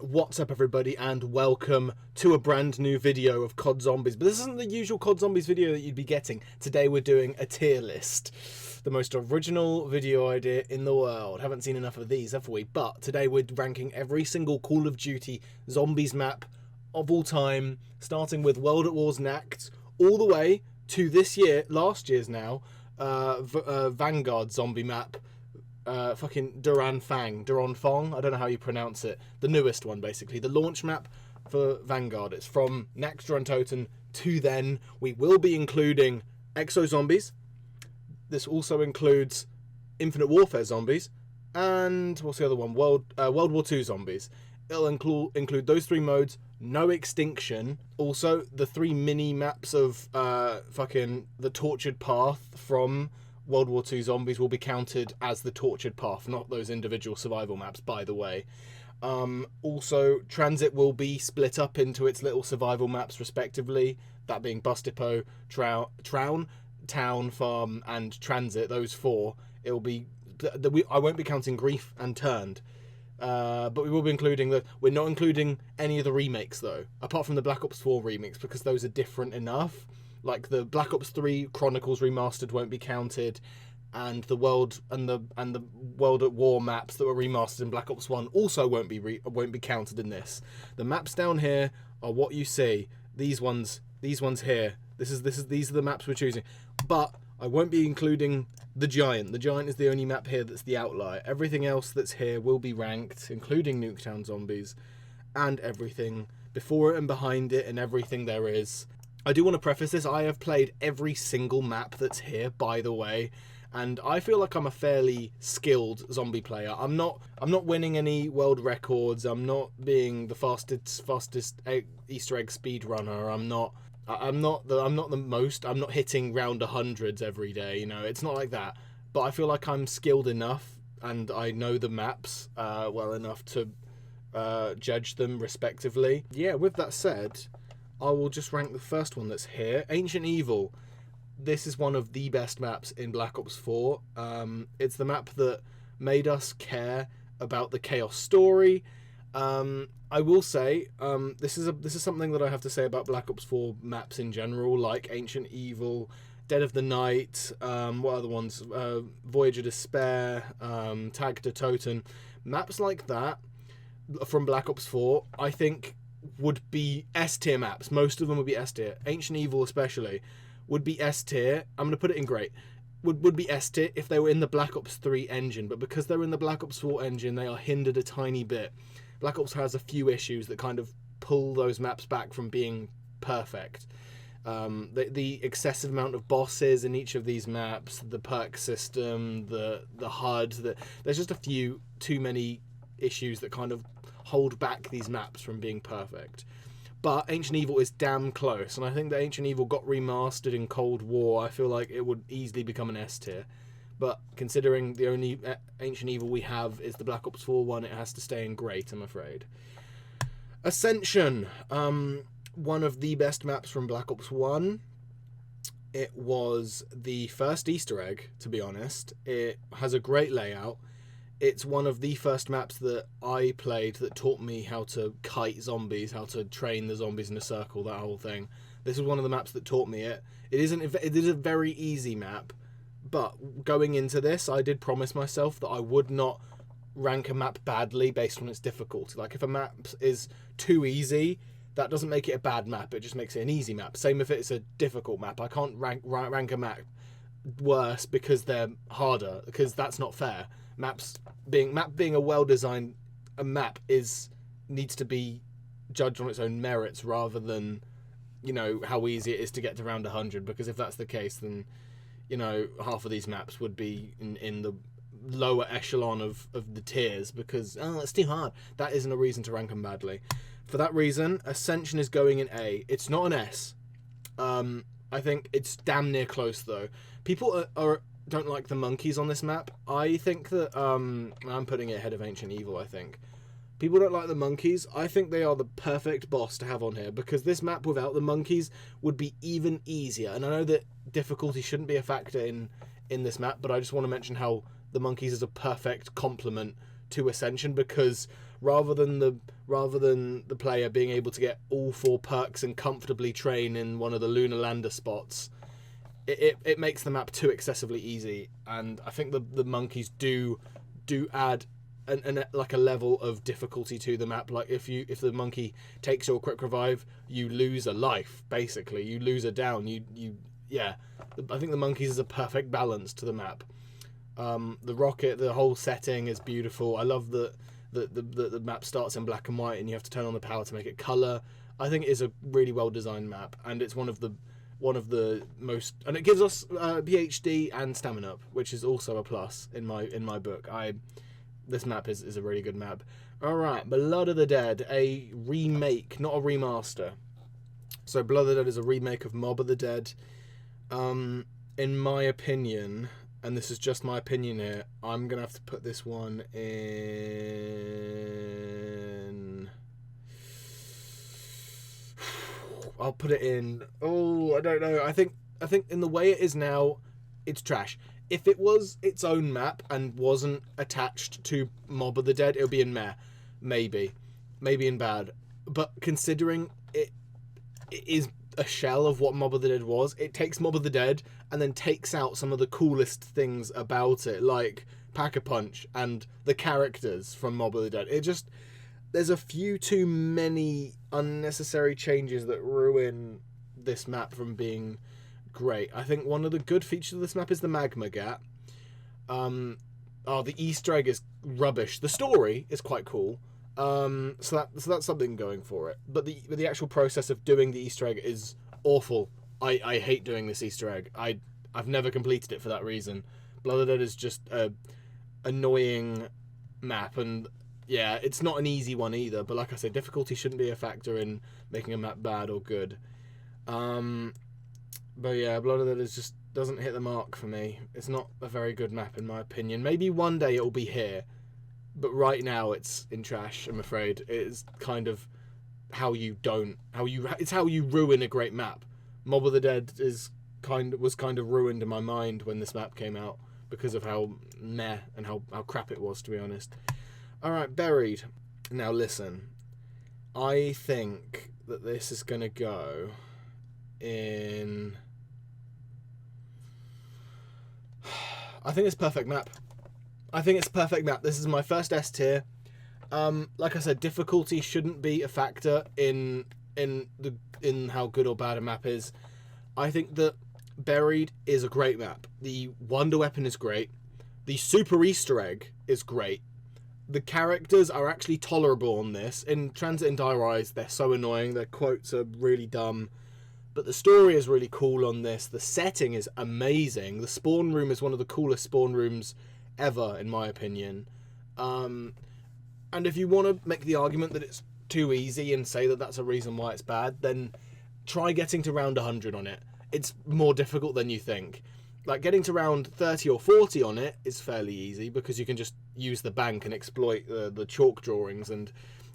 What's up everybody and welcome to a brand new video of COD Zombies. But this isn't the usual COD Zombies video that you'd be getting. Today we're doing a tier list. The most original video idea in the world. Haven't seen enough of these, have we? But today we're ranking every single Call of Duty Zombies map of all time, starting with World at War's Nacht, all the way to last year's now, Vanguard zombie map. Fucking Duron Fong, I don't know how you pronounce it. The newest one, basically. The launch map for Vanguard. It's from Kino Der Toten to then. We will be including Exo Zombies. This also includes Infinite Warfare Zombies. And what's the other one? World War II Zombies. It'll include those three modes. No Extinction. Also, the three mini maps of fucking the Tortured Path from World War II Zombies will be counted as the Tortured Path, not those individual survival maps, by the way. Also, Transit will be split up into its little survival maps, respectively. That being Bus Depot, Town, Farm, and Transit. Those four. It'll be. I won't be counting Grief and Turned, but we will be including We're not including any of the remakes though, apart from the Black Ops 4 remakes, because those are different enough. Like the Black Ops 3 Chronicles Remastered won't be counted, and the World at War maps that were remastered in Black Ops 1 also won't be counted in this. The maps down here are what you see. These ones here. These are the maps we're choosing. But I won't be including the Giant. The Giant is the only map here that's the outlier. Everything else that's here will be ranked, including Nuketown Zombies, and everything before it and behind it, and everything there is. I do want to preface this, I have played every single map that's here, by the way, and I feel like I'm a fairly skilled zombie player. I'm not winning any world records, I'm not being the fastest Easter egg speedrunner, I'm not hitting round 100s every day, you know, it's not like that. But I feel like I'm skilled enough, and I know the maps well enough to judge them respectively. Yeah, with that said, I will just rank the first one that's here. Ancient Evil. This is one of the best maps in Black Ops 4. It's the map that made us care about the Chaos story. I will say, this is something that I have to say about Black Ops 4 maps in general, like Ancient Evil, Dead of the Night, what other ones? Voyage of Despair, Kino Der Toten. Maps like that from Black Ops 4, I think, would be S tier maps. Most of them would be S tier. Ancient Evil especially would be S tier. I'm going to put it in great. Would be S tier if they were in the Black Ops 3 engine, but because they're in the Black Ops 4 engine, they are hindered a tiny bit. Black Ops has a few issues that kind of pull those maps back from being perfect. The excessive amount of bosses in each of these maps, the perk system, the HUD, there's just a few too many issues that kind of hold back these maps from being perfect. But Ancient Evil is damn close, and I think that Ancient Evil got remastered in Cold War. I feel like it would easily become an S tier. But considering the only Ancient Evil we have is the Black Ops 4 one, it has to stay in great, I'm afraid. Ascension. One of the best maps from Black Ops 1. It was the first Easter egg, to be honest. It has a great layout. It's one of the first maps that I played that taught me how to kite zombies, how to train the zombies in a circle, that whole thing. This was one of the maps that taught me it. It is a very easy map, but going into this, I did promise myself that I would not rank a map badly based on its difficulty. Like, if a map is too easy, that doesn't make it a bad map, it just makes it an easy map. Same if it's a difficult map. I can't rank a map worse because they're harder, because that's not fair. Map being a well-designed map needs to be judged on its own merits rather than, you know, how easy it is to get to round 100, because if that's the case, then, you know, half of these maps would be in the lower echelon of the tiers because, oh, it's too hard. That isn't a reason to rank them badly. For that reason, Ascension is going in A. It's not an S. I think it's damn near close though. People don't like the monkeys on this map. I think that I'm putting it ahead of Ancient Evil. I think people don't like the monkeys. I think they are the perfect boss to have on here, because this map without the monkeys would be even easier. And I know that difficulty shouldn't be a factor in this map, but I just want to mention how the monkeys is a perfect complement to Ascension, because rather than the rather than the player being able to get all 4 perks and comfortably train in one of the lunar lander spots, it makes the map too excessively easy. And I think the monkeys do add like a level of difficulty to the map. Like if the monkey takes your quick revive, you lose a life, basically. You lose a down. Yeah. I think the monkeys is a perfect balance to the map. The rocket, the whole setting is beautiful. I love that the map starts in black and white and you have to turn on the power to make it color. I think it is a really well designed map, and it's one of the most, and it gives us PhD and stamina up, which is also a plus in my book. This map is a really good map. All right, Blood of the Dead, a remake, not a remaster. So Blood of the Dead is a remake of Mob of the Dead. In my opinion, and this is just my opinion here, I'm gonna have to put this one in. I'll put it in. Oh, I don't know. I think in the way it is now, it's trash. If it was its own map and wasn't attached to Mob of the Dead, it would be in meh. Maybe in bad. But considering it is a shell of what Mob of the Dead was, it takes Mob of the Dead and then takes out some of the coolest things about it, like Pack-a-Punch and the characters from Mob of the Dead. There's a few too many unnecessary changes that ruin this map from being great. I think one of the good features of this map is the magma gap. The Easter egg is rubbish. The story is quite cool. So that's something going for it. But the actual process of doing the Easter egg is awful. I hate doing this Easter egg. I've never completed it for that reason. Blood of the Dead is just a annoying map, and yeah, it's not an easy one either. But like I said, difficulty shouldn't be a factor in making a map bad or good. But yeah, Blood of the Dead just doesn't hit the mark for me. It's not a very good map in my opinion. Maybe one day it'll be here, but right now it's in trash, I'm afraid. It's kind of it's how you ruin a great map. Mob of the Dead was kind of ruined in my mind when this map came out because of how meh and how crap it was, to be honest. Alright, Buried. Now listen, I think that this is gonna go in... I think it's perfect map. This is my first S tier. Like I said, difficulty shouldn't be a factor in how good or bad a map is. I think that Buried is a great map. The Wonder Weapon is great. The Super Easter Egg is great. The characters are actually tolerable on this. In Transit and Die Rise, they're so annoying. Their quotes are really dumb. But the story is really cool on this. The setting is amazing. The spawn room is one of the coolest spawn rooms ever, in my opinion. And if you want to make the argument that it's too easy and say that that's a reason why it's bad, then try getting to round 100 on it. It's more difficult than you think. Like, getting to round 30 or 40 on it is fairly easy because you can just use the bank and exploit the chalk drawings and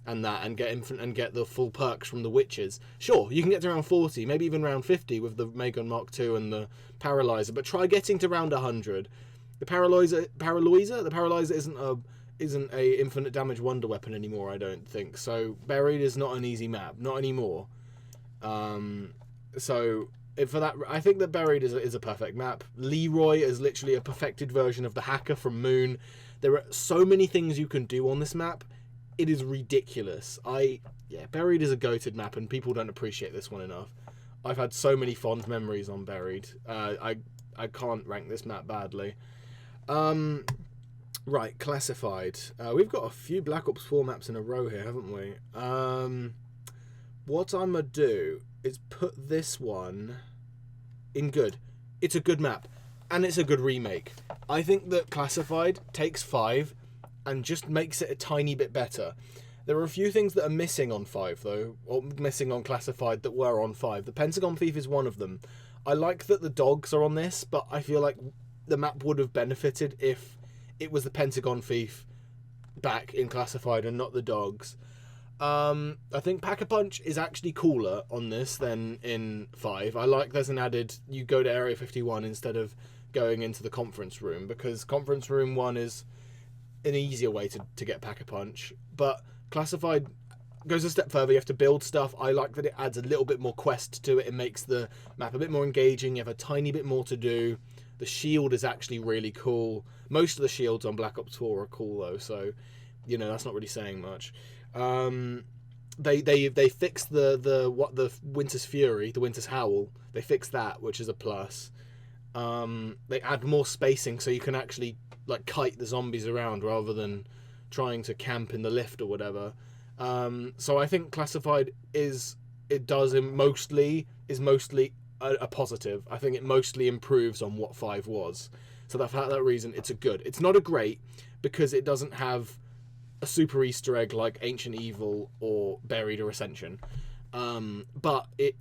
get the full perks from the witches. Sure, you can get to round 40, maybe even round 50 with the Megon Mark II and the Paralyzer, but try getting to round 100. The Paralyzer isn't a infinite damage wonder weapon anymore, I don't think. So Buried is not an easy map, not anymore. For that, I think that Buried is a perfect map. Leroy is literally a perfected version of the hacker from Moon. There are so many things you can do on this map. It is ridiculous. Buried is a goated map, and people don't appreciate this one enough. I've had so many fond memories on Buried. I can't rank this map badly. Right, Classified. We've got a few Black Ops 4 maps in a row here, haven't we? What I'm going to do is put this one in good. It's a good map, and it's a good remake. I think that Classified takes 5 and just makes it a tiny bit better. There are a few things that are missing on 5, though, or missing on Classified that were on 5. The Pentagon Thief is one of them. I like that the dogs are on this, but I feel like the map would have benefited if it was the Pentagon Thief back in Classified and not the dogs. I think Pack-a-Punch is actually cooler on this than in 5. I like there's an added, you go to Area 51 instead of going into the conference room, because conference room 1 is an easier way to get Pack-a-Punch. But Classified goes a step further. You have to build stuff. I like that it adds a little bit more quest to it. It makes the map a bit more engaging. You have a tiny bit more to do. The shield is actually really cool. Most of the shields on Black Ops 4 are cool though, so you know that's not really saying much. They fixed the Winter's Fury, the Winter's Howl. They fixed that, which is a plus. They add more spacing so you can actually like kite the zombies around rather than trying to camp in the lift or whatever. So I think Classified is mostly a positive. I think it mostly improves on what 5 was. So for that reason, it's a good. It's not a great because it doesn't have a super Easter egg like Ancient Evil or Buried or Ascension. But it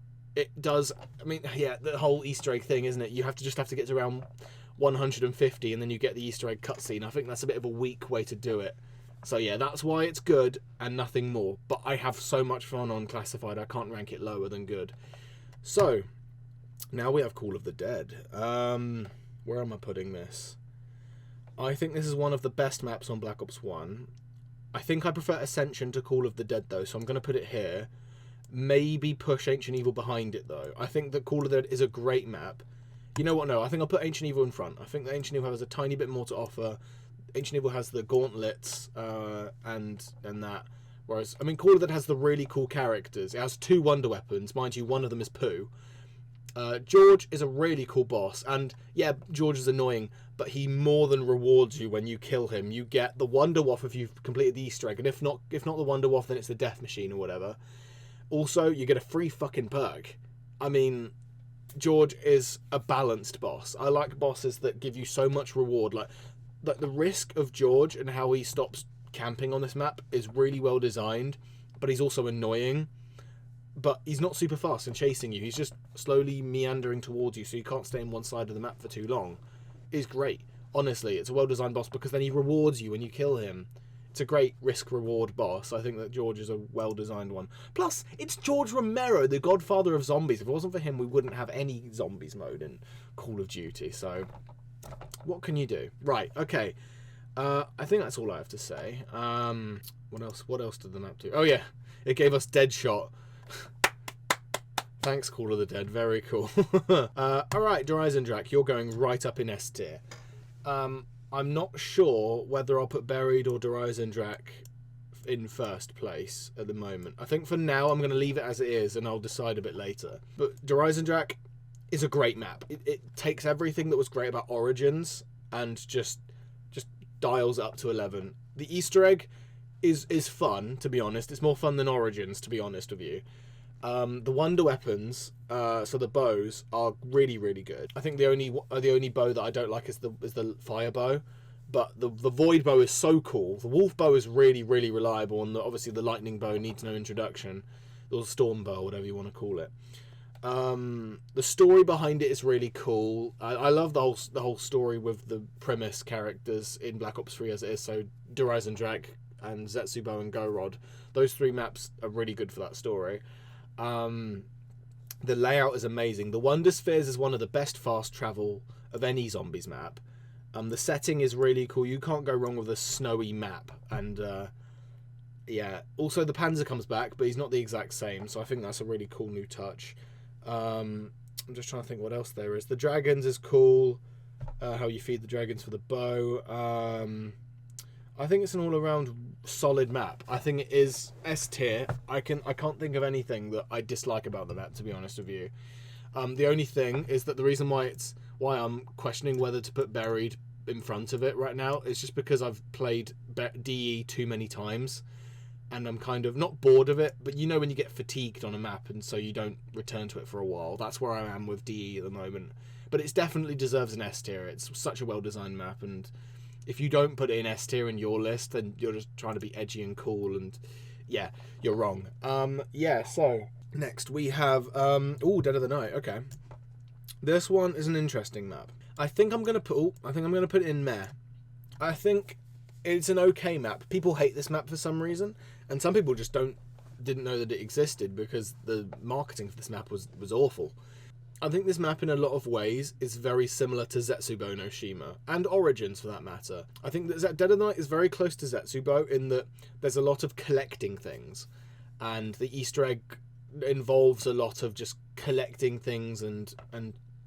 does. I mean, yeah, the whole Easter egg thing, isn't it? You have to get to around 150 and then you get the Easter egg cutscene. I think that's a bit of a weak way to do it. So yeah, that's why it's good and nothing more. But I have so much fun on Classified, I can't rank it lower than good. So now we have Call of the Dead. Where am I putting this? I think this is one of the best maps on Black Ops 1. I think I prefer Ascension to Call of the Dead though, so I'm going to put it here. Maybe push Ancient Evil behind it though. I think that Call of the Dead is a great map. You know what, no, I think I'll put Ancient Evil in front. I think that Ancient Evil has a tiny bit more to offer. Ancient Evil has the gauntlets and that. Whereas, I mean, Call of the Dead has the really cool characters. It has 2 wonder weapons. Mind you, one of them is Pooh. George is a really cool boss. And, yeah, George is annoying, but he more than rewards you when you kill him. You get the Wonder Waff if you've completed the Easter egg. And if not the Wonder Waff, then it's the Death Machine or whatever. Also, you get a free fucking perk. I mean, George is a balanced boss. I like bosses that give you so much reward. Like the risk of George and how he stops camping on this map is really well designed, but he's also annoying. But he's not super fast and chasing you. He's just slowly meandering towards you, so you can't stay in one side of the map for too long. It's great. Honestly, it's a well-designed boss because then he rewards you when you kill him. It's a great risk-reward boss. I think that George is a well-designed one. Plus, it's George Romero, the godfather of zombies. If it wasn't for him, we wouldn't have any zombies mode in Call of Duty. So, what can you do? Right, okay. I think that's all I have to say. What else? What else did the map do? Oh, yeah. It gave us Deadshot. Thanks, Call of the Dead. Very cool. Alright, Drak, you're going right up in S tier. I'm not sure whether I'll put Buried or Drak in first place at the moment. I think for now I'm going to leave it as it is and I'll decide a bit later. But Drak is a great map. It takes everything that was great about Origins and just dials up to 11. The Easter egg is fun, to be honest. It's more fun than Origins, to be honest with you. The wonder weapons, so the bows, are really, really good. I think the only bow that I don't like is the fire bow, but the void bow is so cool. The wolf bow is really, really reliable, and obviously the lightning bow needs no introduction, or the storm bow, whatever you want to call it. The story behind it is really cool. I love the whole story with the premise characters in Black Ops 3 as it is. So Drak and Zatsubo and Gorod, those 3 maps are really good for that story. The layout is amazing. The Wonder Spheres is one of the best fast travel of any zombies map. The setting is really cool. You can't go wrong with a snowy map. And yeah, also the Panzer comes back, but he's not the exact same, so I think that's a really cool new touch. I'm just trying to think what else there is. The dragons is cool. How you feed the dragons for the bow. I think it's an all-around solid map. I think it is S tier. I can't think of anything that I dislike about the map, to be honest with you. The only thing is that the reason why I'm questioning whether to put Buried in front of it right now is just because I've played DE too many times, and I'm kind of not bored of it, but you know when you get fatigued on a map and so you don't return to it for a while. That's where I am with DE at the moment. But it definitely deserves an S tier. It's such a well-designed map, and if you don't put it in S tier in your list, then you're just trying to be edgy and cool, and yeah, you're wrong. Yeah, so next we have Dead of the Night. Okay, this one is an interesting map. I think I'm gonna put it in Meh. I think it's an okay map. People hate this map for some reason, and some people just didn't know that it existed because the marketing for this map was awful. I think this map in a lot of ways is very similar to Zatsubo no Shima, and Origins for that matter. I think that Dead of the Night is very close to Zatsubo in that there's a lot of collecting things, and the Easter egg involves a lot of just collecting things and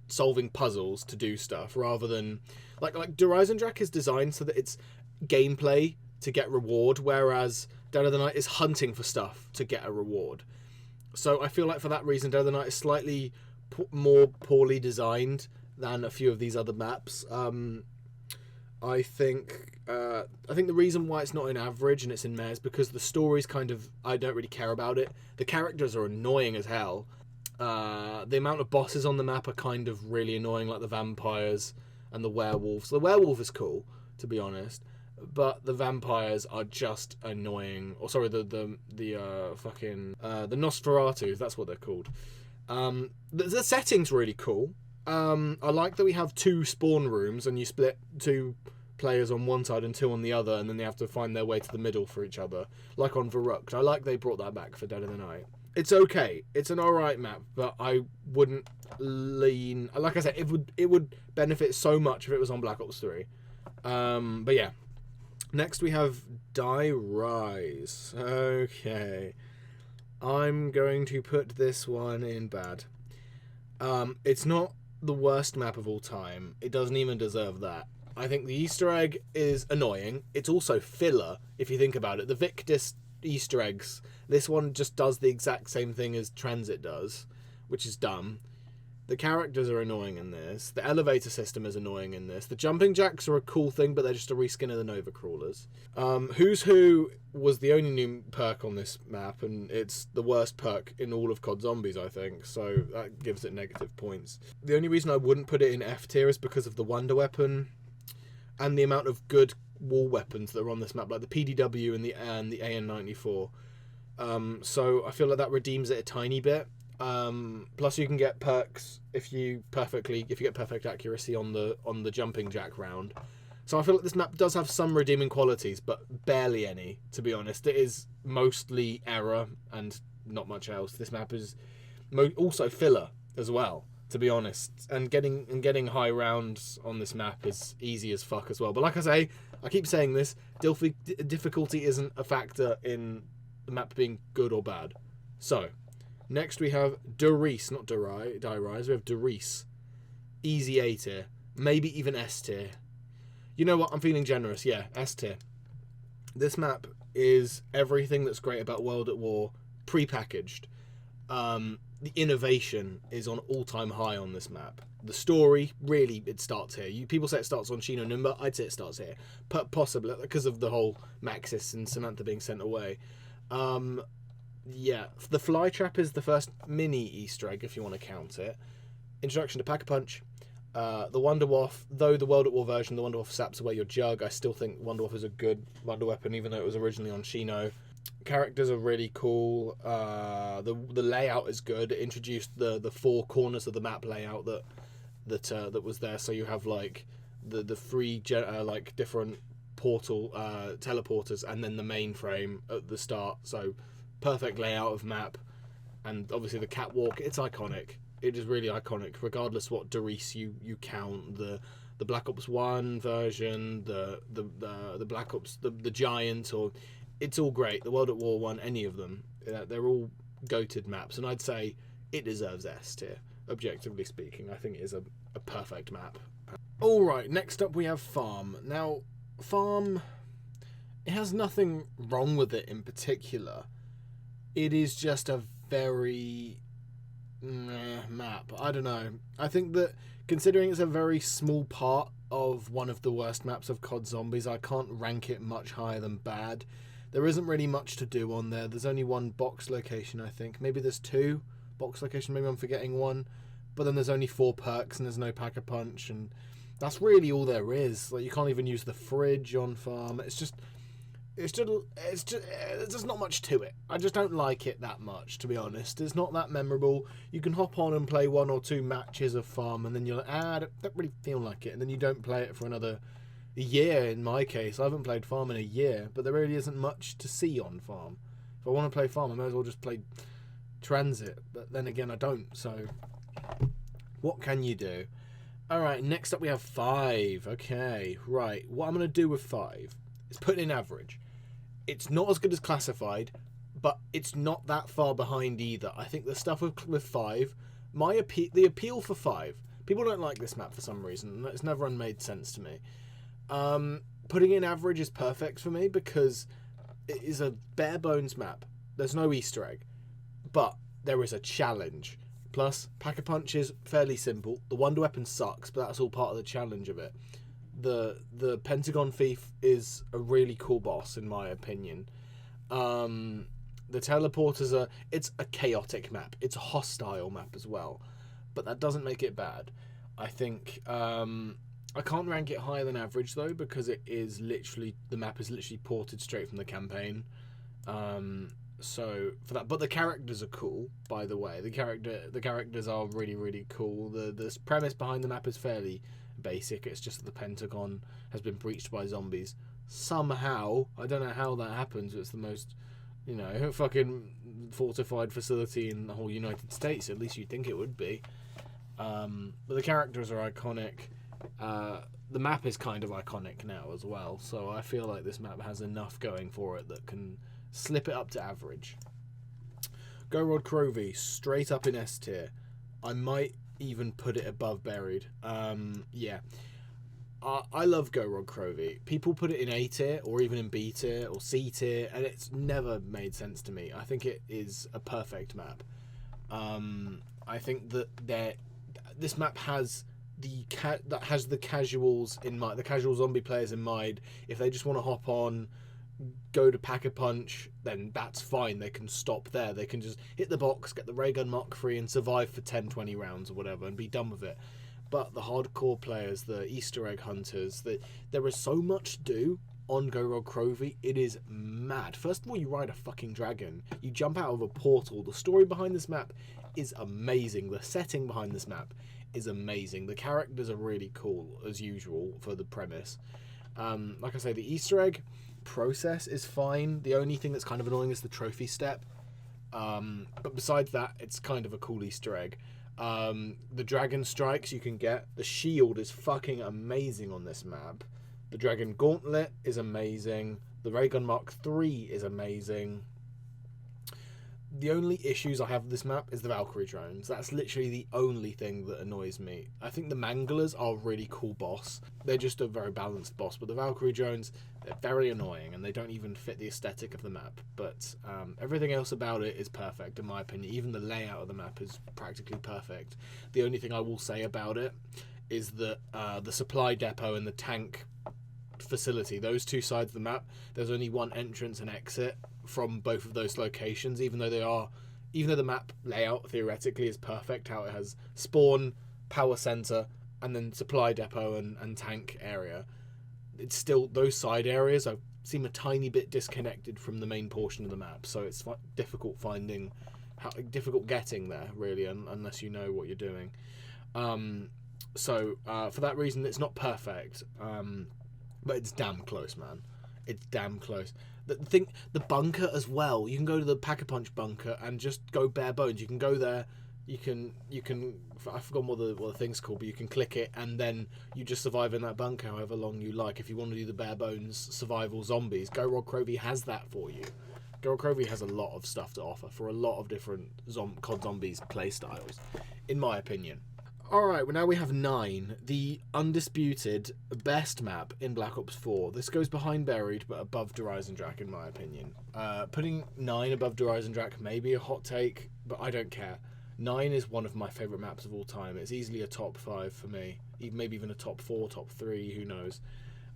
solving puzzles to do stuff, rather than like Drak is designed so that it's gameplay to get reward, whereas Dead of the Night is hunting for stuff to get a reward. So I feel like for that reason, Dead of the Night is slightly more poorly designed than a few of these other maps. I think the reason why it's not in average and it's in Meh is because the story's kind of, I don't really care about it. The characters are annoying as hell. The amount of bosses on the map are kind of really annoying, like the vampires and the werewolves. The werewolf is cool, to be honest, but the vampires are just annoying. Or sorry, the Nosferatus, that's what they're called. The setting's really cool. I like that we have 2 spawn rooms and you split 2 players on one side and 2 on the other, and then they have to find their way to the middle for each other, like on Varuk. I like they brought that back for Dead of the Night. It's okay. It's an alright map, but I wouldn't lean... Like I said, it would benefit so much if it was on Black Ops 3. But yeah. Next we have Die Rise. Okay. I'm going to put this one in bad. It's not the worst map of all time. It doesn't even deserve that. I think the Easter egg is annoying. It's also filler, if you think about it. The Victus Easter eggs, this one just does the exact same thing as Transit does, which is dumb. The characters are annoying in this. The elevator system is annoying in this. The jumping jacks are a cool thing, but they're just a reskin of the Nova Crawlers. Who's Who was the only new perk on this map, and it's the worst perk in all of COD Zombies, I think, so that gives it negative points. The only reason I wouldn't put it in F tier is because of the Wonder Weapon and the amount of good wall weapons that are on this map, like the PDW and the AN-94. So I feel like that redeems it a tiny bit. Plus you can get perks if you get perfect accuracy on the jumping jack round. So I feel like this map does have some redeeming qualities, but barely any, to be honest. It is mostly error and not much else. This map is also filler as well, to be honest. And getting high rounds on this map is easy as fuck as well. But like I say, I keep saying this, difficulty isn't a factor in the map being good or bad. So next we have Doris, not Die Rise. We have Doris. Easy A tier. Maybe even S tier. You know what? I'm feeling generous. Yeah, S tier. This map is everything that's great about World at War pre-packaged. The innovation is on all-time high on this map. The story, really, it starts here. People say it starts on Shino Number. I'd say it starts here. Possibly, because of the whole Maxis and Samantha being sent away. Yeah, the fly trap is the first mini Easter egg, if you want to count it. Introduction to Pack-a-Punch. The Wonder Waff, though the World at War version, the Wonder Waff saps away your jug, I still think Wonder Waff is a good Wonder Weapon, even though it was originally on Shino. Characters are really cool. The layout is good. It introduced the 4 corners of the map layout that was there. So you have like the 3 like different portal teleporters, and then the mainframe at the start. So perfect layout of map, and obviously the catwalk. It's iconic. It is really iconic, regardless what Doris you count. The Black Ops 1 version, the Black Ops, the Giant, or it's all great. The World at War one, any of them, they're all goated maps, and I'd say it deserves S tier. Objectively speaking, I think it is a perfect map. All right, next up we have Farm. Now, Farm, it has nothing wrong with it in particular. It is just a very map. I don't know. I think that considering it's a very small part of one of the worst maps of COD Zombies, I can't rank it much higher than bad. There isn't really much to do on there. There's only 1 box location, I think. Maybe there's 2 box locations. Maybe I'm forgetting one. But then there's only 4 perks and there's no Pack-a-Punch, and that's really all there is. Like, you can't even use the fridge on Farm. It's just there's not much to it. I just don't like it that much, to be honest. It's not that memorable. You can hop on and play 1 or 2 matches of Farm, and then you're like, I don't really feel like it, and then you don't play it for another year. In my case, I haven't played Farm in a year, but there really isn't much to see on Farm. If I want to play Farm, I might as well just play Transit, but then again I don't, so what can you do? Alright, next up we have 5. Okay, right, what I'm going to do with 5 is put in average. It's not as good as Classified, but it's not that far behind either. I think the stuff with 5, the appeal for 5, people don't like this map for some reason. It's never made sense to me. Putting in average is perfect for me because it is a bare bones map. There's no Easter egg, but there is a challenge. Plus, Pack-a-Punch is fairly simple. The Wonder Weapon sucks, but that's all part of the challenge of it. The Pentagon Thief is a really cool boss, in my opinion. The Teleporters it's a chaotic map. It's a hostile map as well, but that doesn't make it bad. I think I can't rank it higher than average though, because the map is literally ported straight from the campaign. So for that, but the characters are cool, by the way. The characters are really, really cool. The premise behind the map is fairly basic. It's just that the Pentagon has been breached by zombies somehow. I don't know how that happens. It's the most, fucking fortified facility in the whole United States. At least you'd think it would be. But the characters are iconic. The map is kind of iconic now as well, so I feel like this map has enough going for it that can slip it up to average. Go Rod Crovey, straight up in S tier. I might even put it above Buried. Yeah. I love Go Rod Crovey. People put it in A tier, or even in B tier, or C tier, and it's never made sense to me. I think it is a perfect map. I think that this map has the casuals in mind, the casual zombie players in mind. If they just want to hop on, go to Pack-a-Punch, then that's fine. They can stop there. They can just hit the box, get the ray gun Mark III, and survive for 10-20 rounds or whatever, and be done with it. But the hardcore players, the Easter egg hunters, there is so much to do on Go Rod Crovey. It is mad. First of all, you ride a fucking dragon. You jump out of a portal. The story behind this map is amazing. The setting behind this map is amazing. The characters are really cool, as usual, for the premise. Like I say, the Easter egg process is fine. The only thing that's kind of annoying is the trophy step. But besides that, it's kind of a cool Easter egg. The dragon strikes you can get. The shield is fucking amazing on this map. The dragon gauntlet is amazing. The ray gun Mark III is amazing. The only issues I have with this map is the Valkyrie drones. That's literally the only thing that annoys me. I think the Manglers are a really cool boss. They're just a very balanced boss, but the Valkyrie drones, they're very annoying, and they don't even fit the aesthetic of the map. But everything else about it is perfect, in my opinion. Even the layout of the map is practically perfect. The only thing I will say about it is that the supply depot and the tank facility, those two sides of the map, there's only one entrance and exit from both of those locations, even though the map layout theoretically is perfect, how it has spawn, power center, and then supply depot and tank area. It's still, those side areas seem a tiny bit disconnected from the main portion of the map, so it's difficult getting there, really, unless you know what you're doing. So for that reason, it's not perfect, but it's damn close, man. It's damn close. The bunker as well. You can go to the Pack-a-Punch bunker and just go bare bones. You can go there. You can. I've forgotten what the thing's called, but you can click it and then you just survive in that bunker however long you like. If you want to do the bare bones survival zombies, Go Rod Crovey has that for you. Go Rod Crovey has a lot of stuff to offer for a lot of different COD Zombies play styles, in my opinion. Alright, well now we have 9, the undisputed best map in Black Ops 4. This goes behind Buried, but above Drak, in my opinion. Putting 9 above Drak may be a hot take, but I don't care. 9 is one of my favourite maps of all time. It's easily a top 5 for me. Maybe even a top 4, top 3, who knows.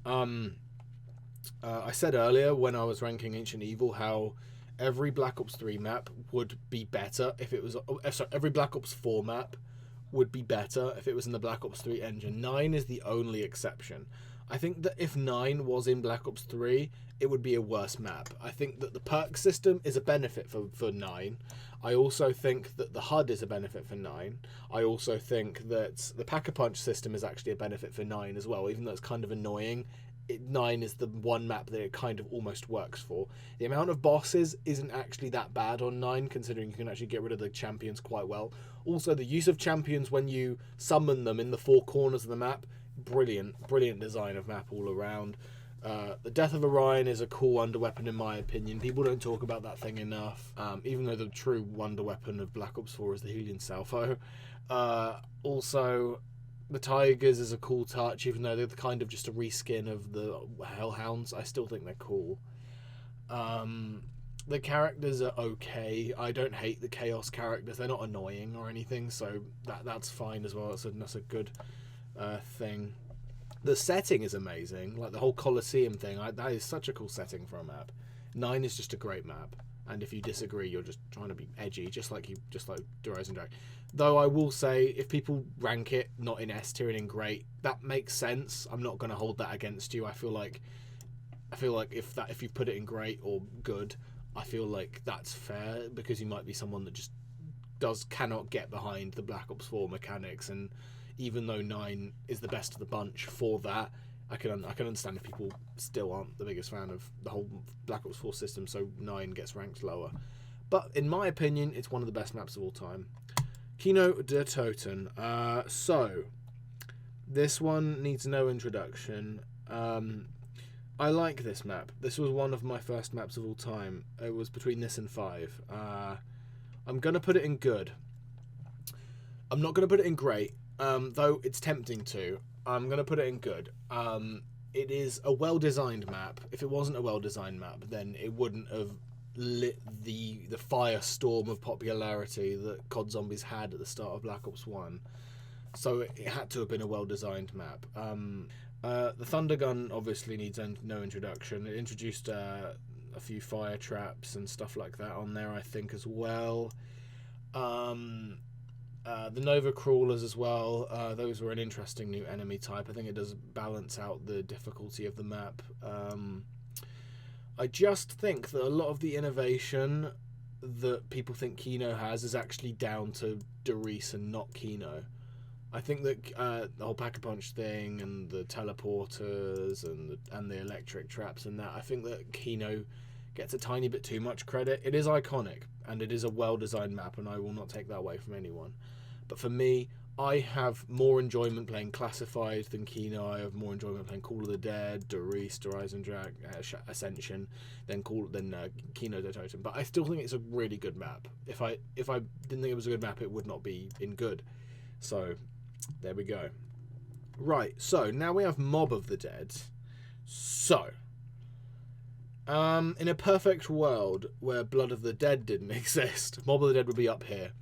I said earlier when I was ranking Ancient Evil how every Black Ops 3 map would be better if it was... every Black Ops 4 map would be better if it was in the Black Ops 3 engine. 9 is the only exception. I think that if 9 was in Black Ops 3, it would be a worse map. I think that the perk system is a benefit for 9. I also think that the HUD is a benefit for 9. I also think that the Pack-a-Punch system is actually a benefit for 9 as well, even though it's kind of annoying. 9 is the one map that it kind of almost works for. The amount of bosses isn't actually that bad on 9, considering you can actually get rid of the champions quite well. Also, the use of champions when you summon them in the 4 corners of the map, brilliant design of map all around. The Death of Orion is a cool wonder weapon in my opinion. People don't talk about that thing enough, even though the true wonder weapon of Black Ops 4 is the Helion Salvo. Also, the Tigers is a cool touch, even though they're kind of just a reskin of the Hellhounds. I still think they're cool. The characters are okay. I don't hate the Chaos characters. They're not annoying or anything, so that's fine as well. That's a good thing. The setting is amazing. Like the whole Colosseum thing, that is such a cool setting for a map. 9 is just a great map. And if you disagree, you're just trying to be edgy, just like Horizon Drag. Though I will say, if people rank it not in S tier and in great, that makes sense. I'm not going to hold that against you. I feel like if you put it in great or good, I feel like that's fair, because you might be someone that just cannot get behind the Black Ops 4 mechanics, and even though 9 is the best of the bunch for that, I can understand if people still aren't the biggest fan of the whole Black Ops 4 system, so 9 gets ranked lower. But in my opinion, it's one of the best maps of all time. Kino Der Toten. So, this one needs no introduction. I like this map. This was one of my first maps of all time. It was between this and 5. I'm going to put it in good. I'm not going to put it in great. Though it's tempting to. I'm going to put it in good. It is a well-designed map. If it wasn't a well-designed map, then it wouldn't have lit the firestorm of popularity that COD Zombies had at the start of Black Ops 1. So it had to have been a well-designed map. The Thunder Gun obviously needs no introduction. It introduced a few fire traps and stuff like that on there, I think, as well. The Nova Crawlers as well, those were an interesting new enemy type. I think it does balance out the difficulty of the map. I just think that a lot of the innovation that people think Kino has is actually down to Doris and not Kino. I think that the whole Pack-a-Punch thing and the teleporters and the electric traps and that, I think that Kino gets a tiny bit too much credit. It is iconic and it is a well-designed map, and I will not take that away from anyone. But for me, I have more enjoyment playing Classified than Kino. I have more enjoyment playing Call of the Dead, Doris, Horizon Drag, Ascension than Kino Der Toten. But I still think it's a really good map. If I didn't think it was a good map, it would not be in good. So there we go. Right, so now we have Mob of the Dead. So in a perfect world where Blood of the Dead didn't exist, Mob of the Dead would be up here.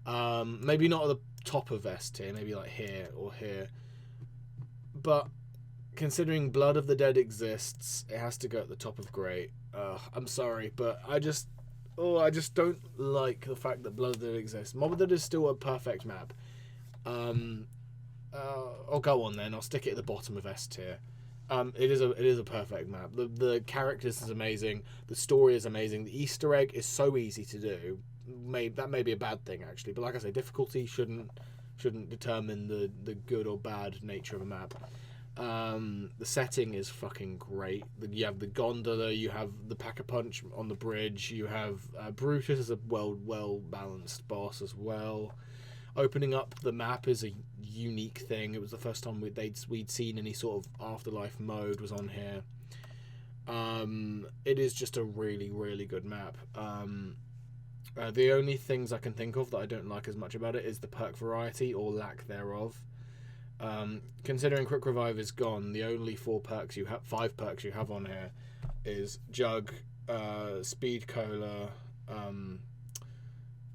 Maybe not at the top of S tier, maybe like here or here. But considering Blood of the Dead exists, it has to go at the top of great. I'm sorry, but I just don't like the fact that Blood of the Dead exists. Mob of the Dead is still a perfect map. I'll go on then. I'll stick it at the bottom of S tier. It is a perfect map. The characters is amazing. The story is amazing. The Easter egg is so easy to do. That may be a bad thing actually, but like I say, difficulty shouldn't determine the good or bad nature of a map. The setting is fucking great. You have the gondola, you have the Pack-a-Punch on the bridge, you have Brutus as a well balanced boss as well. Opening up the map is a unique thing. It was the first time we'd seen any sort of afterlife mode was on here. It is just a really, really good map. The only things I can think of that I don't like as much about it is the perk variety or lack thereof. Considering Quick Revive is gone, the only 5 perks you have on here is Jug, Speed Cola,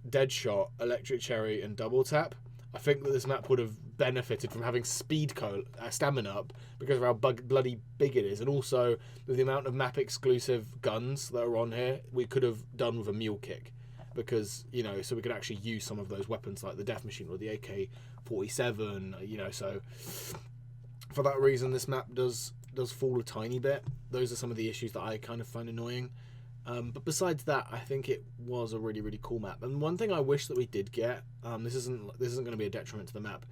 Deadshot, Electric Cherry, and Double Tap. I think that this map would have benefited from having Speed Cola, Stamina up, because of how bloody big it is, and also with the amount of map exclusive guns that are on here, we could have done with a Mule Kick. Because, so we could actually use some of those weapons like the Death Machine or the AK-47, so for that reason this map does fall a tiny bit. Those are some of the issues that I kind of find annoying. But besides that, I think it was a really, really cool map. And one thing I wish that we did get, this isn't going to be a detriment to the map,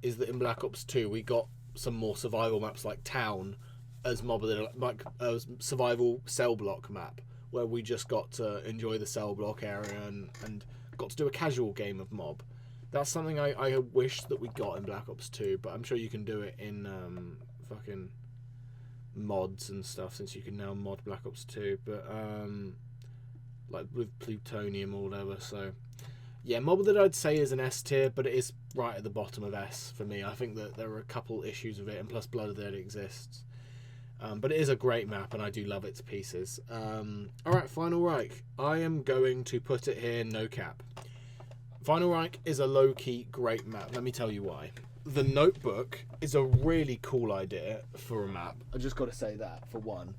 is that in Black Ops 2 we got some more survival maps like Town as like a survival cell block map, where we just got to enjoy the cell block area and got to do a casual game of Mob. That's something I wish that we got in Black Ops 2, but I'm sure you can do it in mods and stuff, since you can now mod Black Ops 2, but like with plutonium or whatever. So yeah, Modded I'd say is an S tier, but it is right at the bottom of S for me. I think that there are a couple issues with it, and plus Blood that exists. But it is a great map, and I do love its pieces. Alright, Final Reich. I am going to put it here, no cap. Final Reich is a low-key great map. Let me tell you why. The Notebook is a really cool idea for a map. I just got to say that, for one.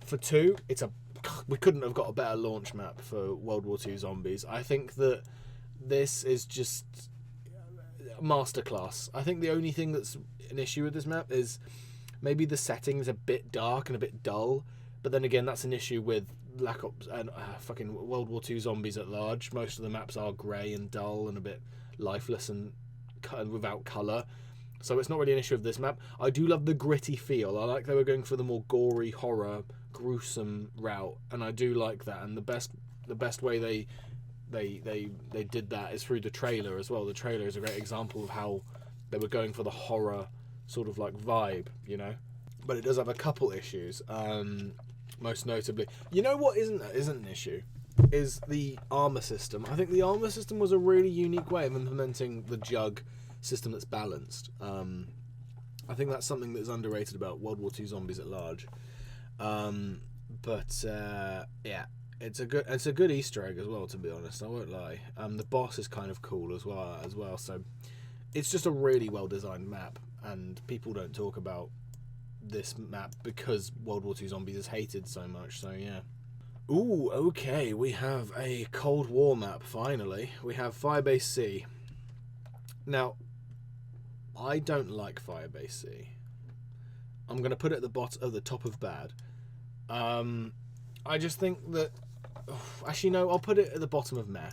For two, we couldn't have got a better launch map for World War II zombies. I think that this is just a masterclass. I think the only thing that's an issue with this map is maybe the setting is a bit dark and a bit dull, but then again, that's an issue with Black Ops and fucking World War II zombies at large. Most of the maps are grey and dull and a bit lifeless and without colour, so it's not really an issue of this map. I do love the gritty feel. I like they were going for the more gory, horror, gruesome route, and I do like that. And the best way they did that is through the trailer as well. The trailer is a great example of how they were going for the horror sort of like vibe, you know. But it does have a couple issues. Most notably, you know what isn't an issue is the armor system. I think the armor system was a really unique way of implementing the jug system that's balanced. I think that's something that is underrated about World War II zombies at large. Yeah, it's a good Easter egg as well, to be honest. I won't lie. The boss is kind of cool as well. So it's just a really well designed map, and people don't talk about this map because World War II zombies is hated so much. So yeah. Ooh, okay, we have a Cold War map, finally. We have Firebase C. Now, I don't like Firebase C. I'm going to put it at the top of bad. I just think that... Actually, no, I'll put it at the bottom of meh.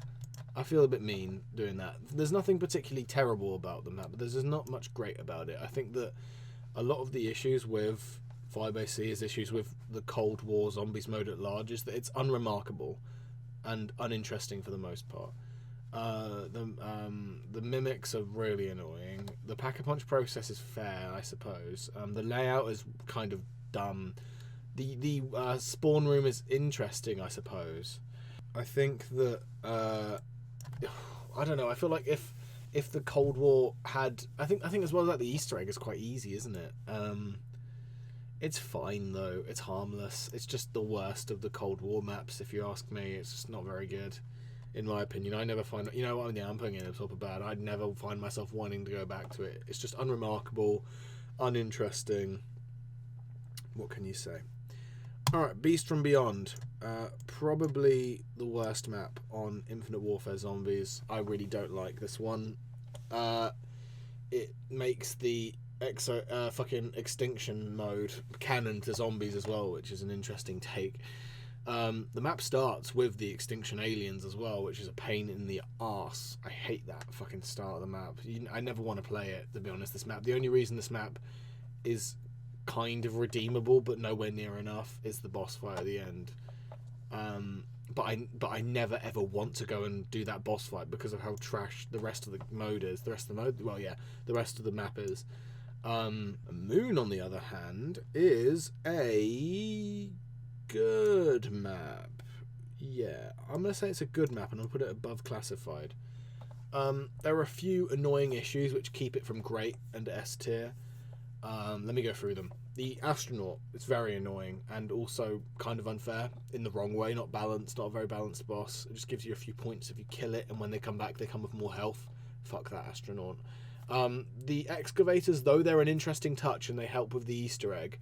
I feel a bit mean doing that. There's nothing particularly terrible about the map, but there's just not much great about it. I think that a lot of the issues with Firebase C is issues with the Cold War zombies mode at large, is that it's unremarkable and uninteresting for the most part. The mimics are really annoying. The pack-a-punch process is fair, I suppose. The layout is kind of dumb. The spawn room is interesting, I suppose. I think that I don't know. I feel like if the Cold War had, I think as well that the Easter egg is quite easy, isn't it? It's fine though. It's harmless. It's just the worst of the Cold War maps, if you ask me. It's just not very good, in my opinion. I never find, you know what? Yeah, I'm putting it at the top of bad. I'd never find myself wanting to go back to it. It's just unremarkable, uninteresting. What can you say? All right, Beast from Beyond. Probably the worst map on Infinite Warfare Zombies. I really don't like this one. It makes the fucking extinction mode canon to zombies as well, which is an interesting take. The map starts with the extinction aliens as well, which is a pain in the arse. I hate that fucking start of the map. I never want to play it, to be honest. This map, the only reason this map is kind of redeemable but nowhere near enough is the boss fight at the end. But I never ever want to go and do that boss fight because of how trash the rest of the mode is. The rest of the map is. Moon, on the other hand, is a good map. Yeah, I'm gonna say it's a good map, and I'll put it above classified. There are a few annoying issues which keep it from great and S tier. Let me go through them. The astronaut is very annoying and also kind of unfair in the wrong way, not balanced, not a very balanced boss. It just gives you a few points if you kill it, and when they come back, they come with more health. Fuck that astronaut. The excavators, though they're an interesting touch and they help with the Easter egg,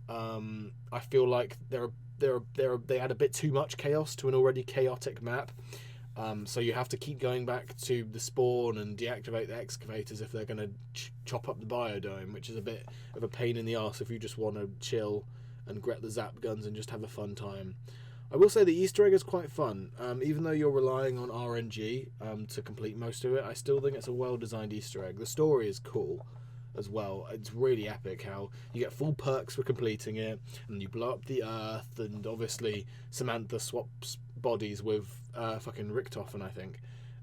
I feel like they add a bit too much chaos to an already chaotic map. So you have to keep going back to the spawn and deactivate the excavators if they're going to chop up the biodome, which is a bit of a pain in the arse if you just want to chill and get the zap guns and just have a fun time. I will say the Easter egg is quite fun. Even though you're relying on RNG to complete most of it, I still think it's a well-designed Easter egg. The story is cool as well. It's really epic how you get full perks for completing it, and you blow up the Earth, and obviously Samantha swaps bodies with fucking Richtofen, I think.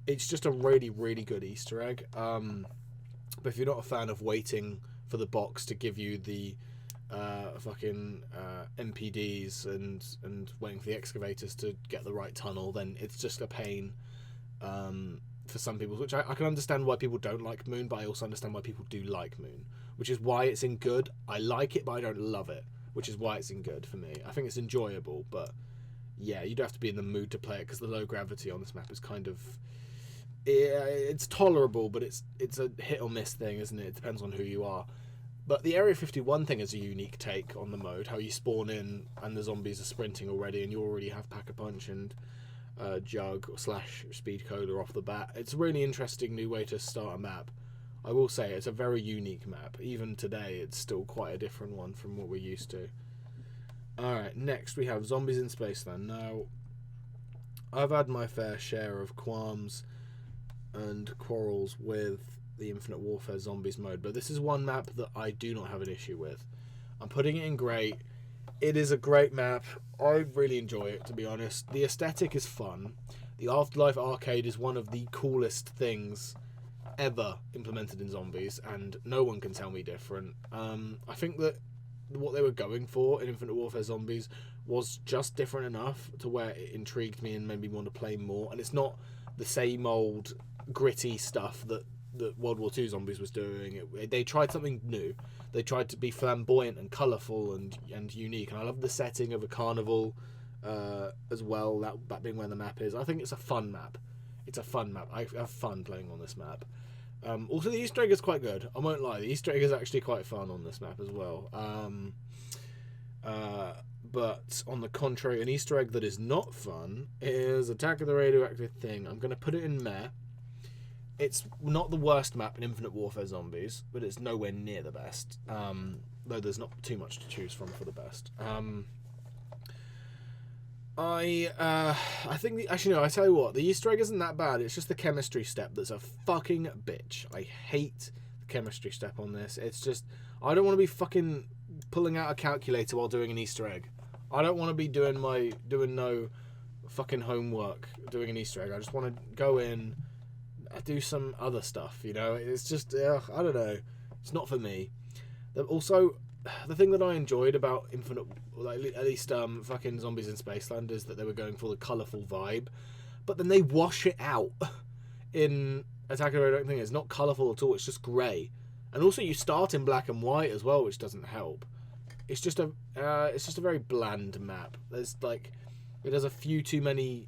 It's just a really, really good Easter egg. But if you're not a fan of waiting for the box to give you the fucking MPDs and waiting for the excavators to get the right tunnel, then it's just a pain for some people, which I can understand why people don't like Moon, but I also understand why people do like Moon, which is why it's in good. I like it, but I don't love it, which is why it's in good for me. I think it's enjoyable, but yeah, you do have to be in the mood to play it, because the low gravity on this map is kind of... it's tolerable, but it's a hit or miss thing, isn't it? It depends on who you are. But the Area 51 thing is a unique take on the mode, how you spawn in and the zombies are sprinting already, and you already have Pack-a-Punch and Jug / Speed Cola off the bat. It's a really interesting new way to start a map. I will say it's a very unique map. Even today, it's still quite a different one from what we're used to. Alright, next we have Zombies in Spaceland. Now, I've had my fair share of qualms and quarrels with the Infinite Warfare Zombies mode, but this is one map that I do not have an issue with. I'm putting it in great. It is a great map. I really enjoy it, to be honest. The aesthetic is fun. The Afterlife arcade is one of the coolest things ever implemented in Zombies, and no one can tell me different. I think that what they were going for in Infinite Warfare Zombies was just different enough to where it intrigued me and made me want to play more, and it's not the same old gritty stuff that World War II Zombies was doing. They tried something new. They tried to be flamboyant and colourful and unique, and I love the setting of a carnival as well, that being where the map is. I think it's a fun map. It's a fun map. I have fun playing on this map. Also, the Easter egg is quite good. I won't lie. The Easter egg is actually quite fun on this map as well. But on the contrary, an Easter egg that is not fun is Attack of the Radioactive Thing. I'm going to put it in meh. It's not the worst map in Infinite Warfare Zombies, but it's nowhere near the best. Though there's not too much to choose from for the best. I think actually no. I tell you what, the Easter egg isn't that bad. It's just the chemistry step that's a fucking bitch. I hate the chemistry step on this. It's just I don't want to be fucking pulling out a calculator while doing an Easter egg. I don't want to be doing no fucking homework doing an Easter egg. I just want to go in. I do some other stuff, you know. It's just I don't know. It's not for me. Also, the thing that I enjoyed about Infinite, like at least fucking Zombies in Spaceland, is that they were going for the colourful vibe, but then they wash it out in Attack of the Radioactive Thing. It's not colourful at all. It's just grey, and also you start in black and white as well, which doesn't help. It's just a very bland map. There's like it has a few too many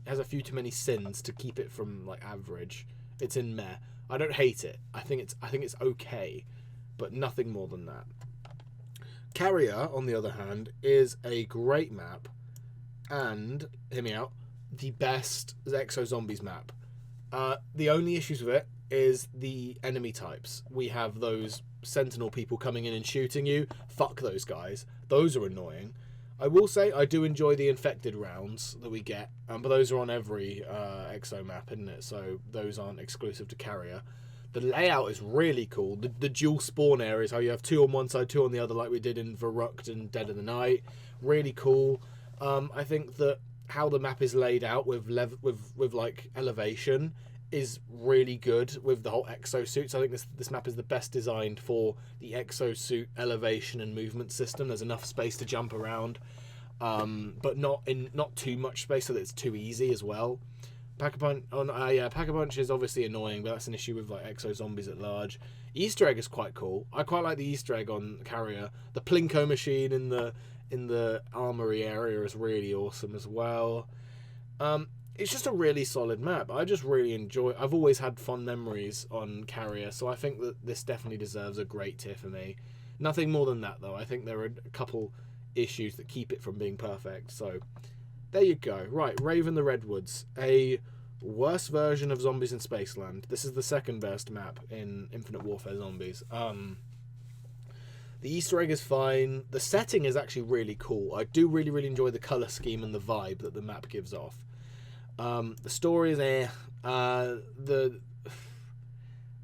sins to keep it from like average. It's in meh. I don't hate it. I think it's okay, but nothing more than that. Carrier, on the other hand, is a great map, and hear me out, the best Exo Zombies map. The only issues with it is the enemy types. We have those Sentinel people coming in and shooting you. Fuck those guys. Those are annoying. I will say I do enjoy the infected rounds that we get, but those are on every Exo map, isn't it? So those aren't exclusive to Carrier. The layout is really cool. The dual spawn areas, how you have 2 on one side, 2 on the other, like we did in Verrucht and Dead of the Night. Really cool. I think that how the map is laid out with like elevation is really good with the whole exosuits. I think this map is the best designed for the exosuit elevation and movement system. There's enough space to jump around, but not too much space so that it's too easy as well. Pack-a-Punch is obviously annoying, but that's an issue with like Exo Zombies at large. Easter egg is quite cool. I quite like the Easter egg on Carrier. The Plinko machine in the armory area is really awesome as well. It's just a really solid map. I just really enjoy. I've always had fond memories on Carrier, so I think that this definitely deserves a great tier for me. Nothing more than that though. I think there are a couple issues that keep it from being perfect. So there you go. Right, Raven the Redwoods, a worse version of Zombies in Spaceland. This is the second best map in Infinite Warfare Zombies. The Easter egg is fine. The setting is actually really cool. I do really enjoy the colour scheme and the vibe that the map gives off. The story is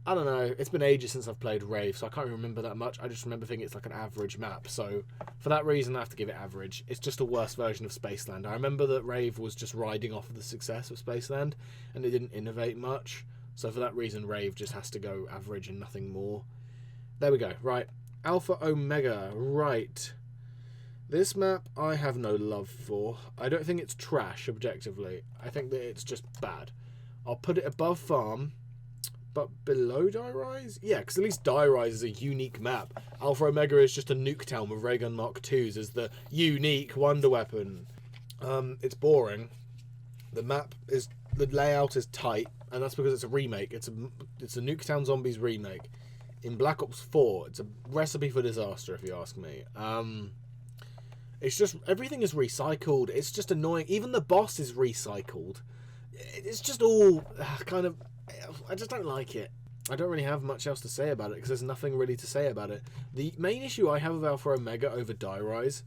I don't know, it's been ages since I've played Rave, so I can't remember that much. I just remember thinking it's like an average map, so for that reason I have to give it average. It's just a worse version of Spaceland. I remember that Rave was just riding off of the success of Spaceland, and it didn't innovate much, so for that reason Rave just has to go average and nothing more. There we go. Right, Alpha Omega. Right, This map I have no love for. I don't think it's trash, objectively. I think that it's just bad. I'll put it above Farm, but below Die Rise? Yeah, because at least Die Rise is a unique map. Alpha Omega is just a Nuketown with Raygun Mark IIs as the unique wonder weapon. It's boring. The layout is tight, and that's because it's a remake. It's a Nuketown Zombies remake. In Black Ops 4, it's a recipe for disaster, if you ask me. It's just, everything is recycled. It's just annoying. Even the boss is recycled. It's just all kind of, I just don't like it. I don't really have much else to say about it because there's nothing really to say about it. The main issue I have with Alpha Omega over Die Rise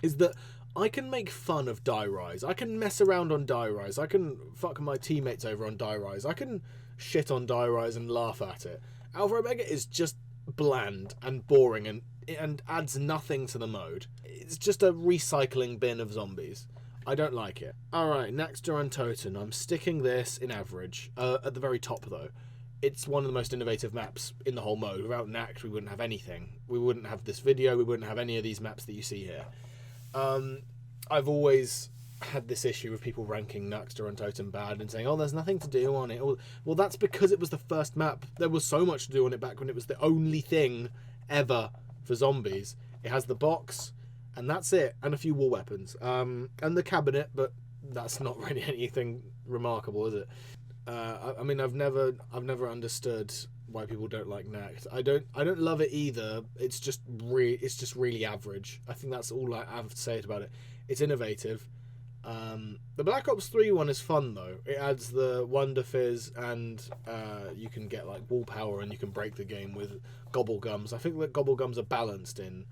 is that I can make fun of Die Rise. I can mess around on Die Rise. I can fuck my teammates over on Die Rise. I can shit on Die Rise and laugh at it. Alpha Omega is just bland and boring and adds nothing to the mode. It's just a recycling bin of zombies. I don't like it. Alright, next Duron Toten. I'm sticking this in average. At the very top, though. It's one of the most innovative maps in the whole mode. Without Nact, we wouldn't have anything. We wouldn't have this video. We wouldn't have any of these maps that you see here. I've always had this issue with people ranking Nact Duron Toten bad and saying, oh, there's nothing to do on it. Well, that's because it was the first map. There was so much to do on it back when it was the only thing ever for zombies. It has the box, and that's it, and a few war weapons, and the cabinet, but that's not really anything remarkable, is it? I mean, I've never understood why people don't like Nact. I don't love it either. It's just really average. I think that's all I have to say about it. It's innovative. The Black Ops 3 one is fun though. It adds the Wonder Fizz, and you can get like wall power, and you can break the game with gobble gums. I think that gobble gums are balanced in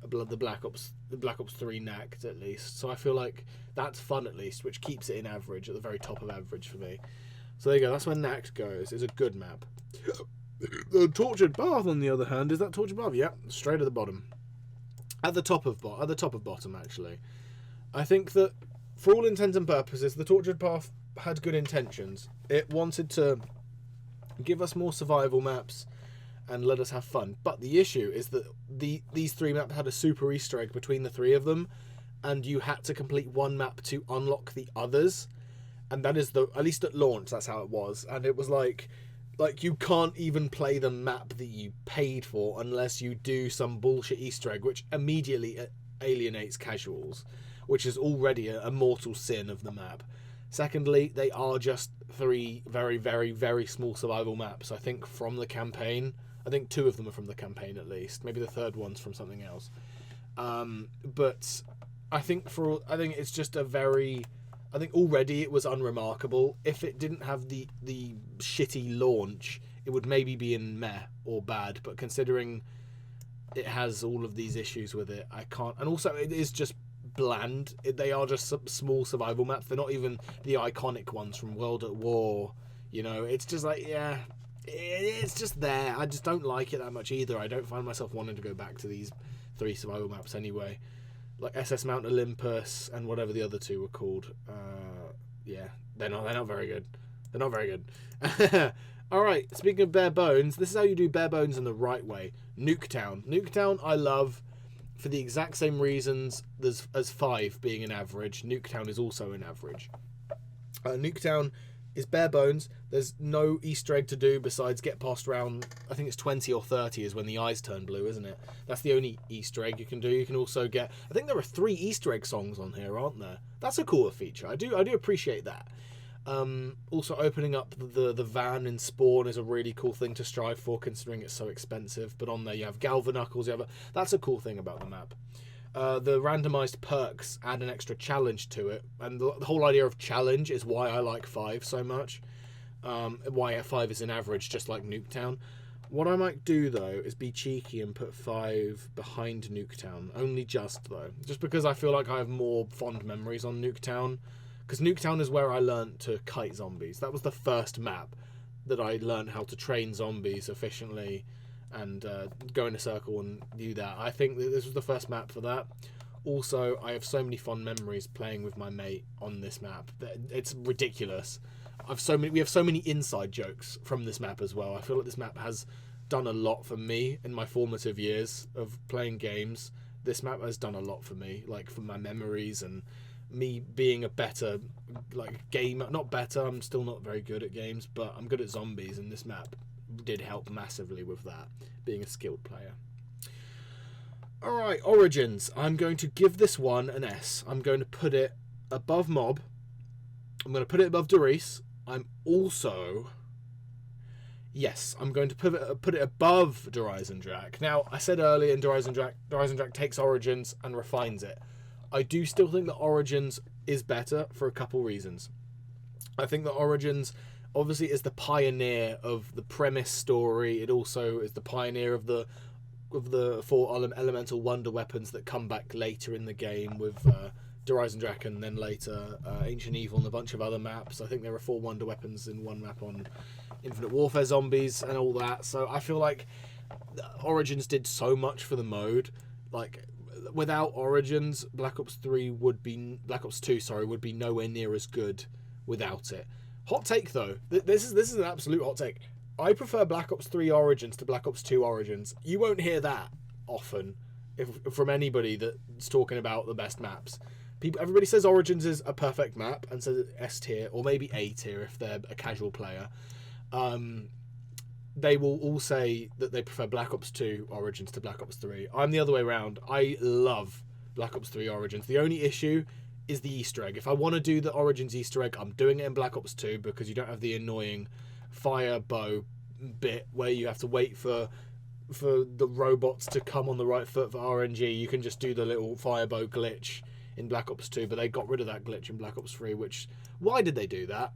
the Black Ops 3 Nact at least. So I feel like that's fun at least, which keeps it in average, at the very top of average for me. So there you go. That's where Nact goes. It's a good map. The Tortured Bath, on the other hand, is that Tortured Bath? Yep, straight at the bottom. At the top of bottom, actually. I think that for all intents and purposes, the Tortured Path had good intentions. It wanted to give us more survival maps and let us have fun. But the issue is that these three maps had a super Easter egg between the three of them, and you had to complete one map to unlock the others. And that is at least at launch, that's how it was. And it was like you can't even play the map that you paid for unless you do some bullshit Easter egg, which immediately alienates casuals, which is already a mortal sin of the map. Secondly, they are just three very, very, very small survival maps, I think, from the campaign. I think two of them are from the campaign, at least. Maybe the third one's from something else. But I think it's just a very... I think already it was unremarkable. If it didn't have the shitty launch, it would maybe be in meh or bad. But considering it has all of these issues with it, I can't... And also, it is just bland. They are just small survival maps. They're not even the iconic ones from World at War. You know, it's just like, yeah, it's just there. I just don't like it that much either. I don't find myself wanting to go back to these three survival maps anyway. Like SS Mount Olympus and whatever the other two were called. Yeah, they're not very good. They're not very good. Alright, speaking of bare bones, this is how you do bare bones in the right way. Nuketown. Nuketown I love for the exact same reasons as 5 being an average. Nuketown is also an average. Nuketown is bare bones. There's no Easter egg to do besides get past round, I think it's 20 or 30 is when the eyes turn blue, isn't it? That's the only Easter egg you can do. You can also get, I think there are 3 Easter egg songs on here, aren't there? That's a cooler feature. I do appreciate that. Also opening up the van in Spawn is a really cool thing to strive for, considering it's so expensive. But on there you have Galvanuckles, that's a cool thing about the map. The randomized perks add an extra challenge to it, and the whole idea of challenge is why I like 5 so much. Why 5 is an average, just like Nuketown. What I might do though is be cheeky and put 5 behind Nuketown, only just because I feel like I have more fond memories on Nuketown, because Nuketown is where I learned to kite zombies. That was the first map that I learned how to train zombies efficiently and go in a circle and do that. I think that this was the first map for that. Also, I have so many fond memories playing with my mate on this map. It's ridiculous. We have so many inside jokes from this map as well. I feel like this map has done a lot for me in my formative years of playing games. this map has done a lot for me, like for my memories and me being a better like gamer. Not better, I'm still not very good at games, but I'm good at zombies, and this map did help massively with that, being a skilled player. Alright, Origins. I'm going to give this one an S. I'm going to put it above Mob. I'm going to put it above Doris. I'm also... Yes, I'm going to put it above Horizon Drac. Now, I said earlier in Horizon Drac takes Origins and refines it. I do still think that Origins is better for a couple reasons. I think that Origins obviously is the pioneer of the premise story. It also is the pioneer of the 4 elemental wonder weapons that come back later in the game with Horizon Drac, and then later Ancient Evil and a bunch of other maps. I think there are 4 wonder weapons in one map on Infinite Warfare Zombies and all that. So I feel like Origins did so much for the mode. Like, without Origins, Black Ops 2 would be nowhere near as good without it. Hot take though, this is an absolute hot take. I prefer Black Ops 3 Origins to Black Ops 2 Origins. You won't hear that often from anybody that's talking about the best maps. Everybody says Origins is a perfect map and says S tier or maybe A tier if they're a casual player. They will all say that they prefer Black Ops 2 Origins to Black Ops 3. I'm the other way around. I love Black Ops 3 Origins. The only issue is the Easter egg. If I want to do the Origins Easter egg, I'm doing it in Black Ops 2 because you don't have the annoying fire bow bit where you have to wait for the robots to come on the right foot for RNG. You can just do the little fire bow glitch in Black Ops 2, but they got rid of that glitch in Black Ops 3, which... Why did they do that?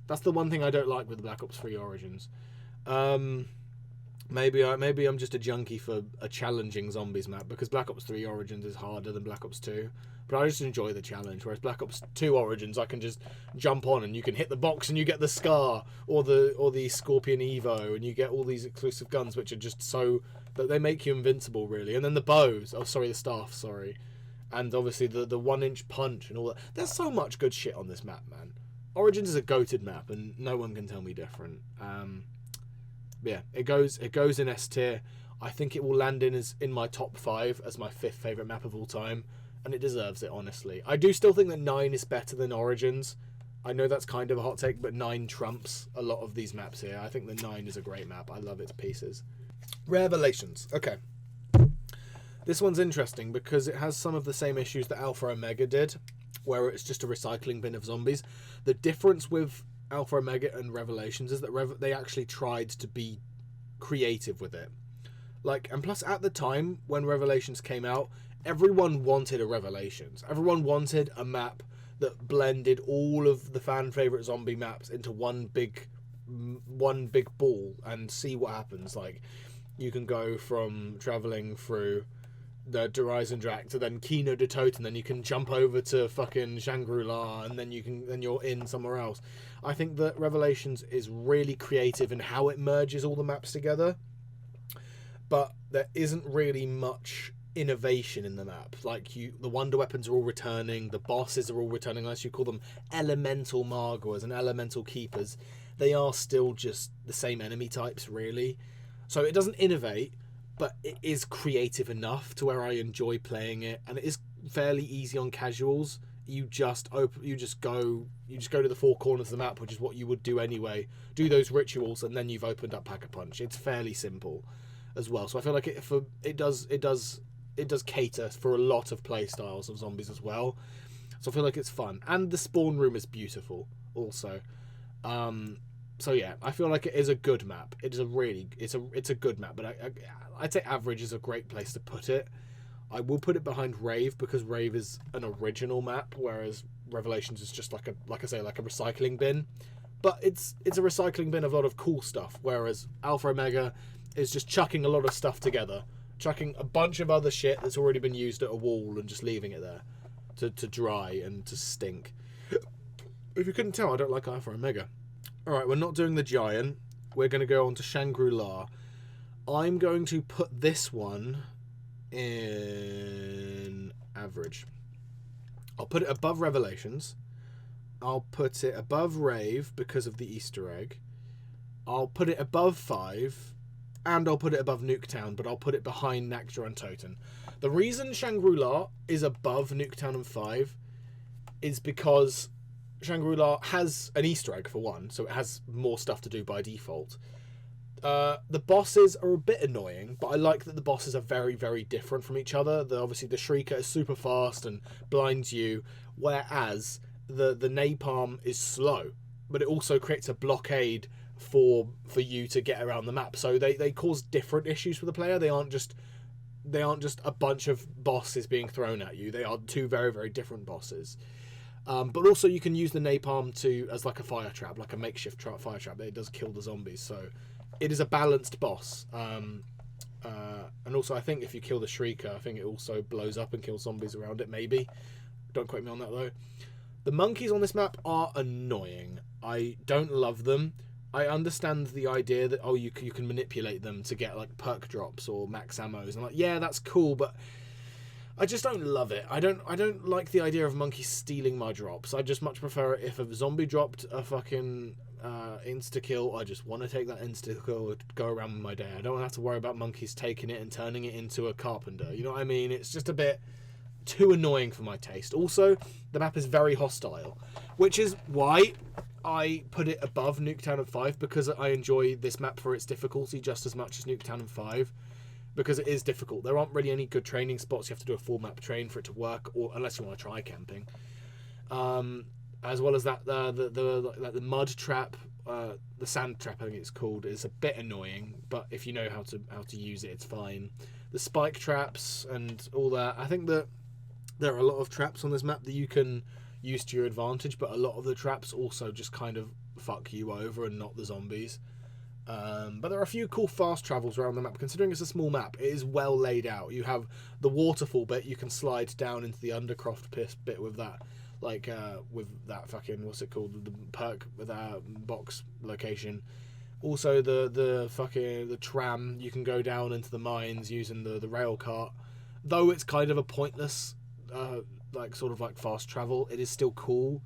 That's the one thing I don't like with the Black Ops 3 Origins. Maybe I'm just a junkie for a challenging zombies map, because Black Ops 3 Origins is harder than Black Ops 2. But I just enjoy the challenge, whereas Black Ops 2 Origins, I can just jump on and you can hit the box and you get the Scar or the Scorpion Evo, and you get all these exclusive guns which are just so that they make you invincible, really. And then the bows, the staff, and obviously the 1-inch punch and all that. There's so much good shit on this map, man. Origins is a goated map, and no one can tell me different. Yeah, it goes in S tier. I think it will land in my top 5 as my 5th favourite map of all time, and it deserves it, honestly. I do still think that 9 is better than Origins. I know that's kind of a hot take, but 9 trumps a lot of these maps here. I think the 9 is a great map. I love its pieces. Revelations. Okay. This one's interesting because it has some of the same issues that Alpha Omega did, where it's just a recycling bin of zombies. The difference with Alpha Omega and Revelations is that they actually tried to be creative with it. And plus at the time when Revelations came out, everyone wanted a Revelations. Everyone wanted a map that blended all of the fan favorite zombie maps into one big ball and see what happens. Like, you can go from traveling through the Horizon Drac to then Kino Der Toten, then you can jump over to fucking Shangri-La, and then you're in somewhere else. I think that Revelations is really creative in how it merges all the maps together, but there isn't really much innovation in the map. The wonder weapons are all returning, the bosses are all returning, unless you call them elemental Margwas and elemental keepers. They are still just the same enemy types, really. So it doesn't innovate, but it is creative enough to where I enjoy playing it, and it is fairly easy on casuals. You just go to the 4 corners of the map, which is what you would do anyway. Do those rituals, and then you've opened up Pack-a-Punch. It's fairly simple as well. So I feel like it does cater for a lot of play styles of zombies as well. So I feel like it's fun, and the spawn room is beautiful also. So yeah, I feel like it is a good map. It's a good map, but I'd say average is a great place to put it. I will put it behind Rave because Rave is an original map, whereas Revelations is just like a recycling bin. But it's a recycling bin of a lot of cool stuff, whereas Alpha Omega is just chucking a lot of stuff together, chucking a bunch of other shit that's already been used at a wall and just leaving it there to dry and to stink. If you couldn't tell, I don't like Alpha Omega. Alright, we're not doing the Giant. We're going to go on to Shangri-La. I'm going to put this one in average. I'll put it above Revelations. I'll put it above Rave because of the Easter egg. I'll put it above 5. And I'll put it above Nuketown, but I'll put it behind Kino Der Toten. The reason Shangri-La is above Nuketown and 5 is because Shangri-La has an Easter egg for one, so it has more stuff to do by default. The bosses are a bit annoying, but I like that the bosses are very, very different from each other. Obviously, the Shrieker is super fast and blinds you, whereas the Napalm is slow, but it also creates a blockade for you to get around the map. So they cause different issues for the player. They aren't just a bunch of bosses being thrown at you. They are two very, very different bosses. But also you can use the Napalm as like a fire trap, like a makeshift fire trap. It does kill the zombies, so it is a balanced boss. And also I think if you kill the Shrieker, I think it also blows up and kills zombies around it, maybe. Don't quote me on that though. The monkeys on this map are annoying. I don't love them. I understand the idea that, oh, you can manipulate them to get like perk drops or max ammos. I'm like, yeah, that's cool, but I just don't love it. I don't like the idea of monkeys stealing my drops. I just much prefer it if a zombie dropped a fucking insta-kill. I just want to take that insta-kill and go around with my day. I don't have to worry about monkeys taking it and turning it into a carpenter. You know what I mean? It's just a bit too annoying for my taste. Also, the map is very hostile, which is why I put it above Nuketown and 5, because I enjoy this map for its difficulty just as much as Nuketown and 5, because it is difficult. There aren't really any good training spots. You have to do a full map train for it to work, or unless you want to try camping. As well as that, the mud trap, the sand trap, I think it's called, is a bit annoying, but if you know how to use it, it's fine. The spike traps and all that. I think that there are a lot of traps on this map that you can use to your advantage, but a lot of the traps also just kind of fuck you over and not the zombies. But there are a few cool fast travels around the map. Considering it's a small map, it is well laid out. You have the waterfall bit, you can slide down into the Undercroft bit with that, like with that fucking, what's it called, the perk with that box location. Also the tram, you can go down into the mines using the rail cart. Though it's kind of a pointless sort of fast travel, it is still cool.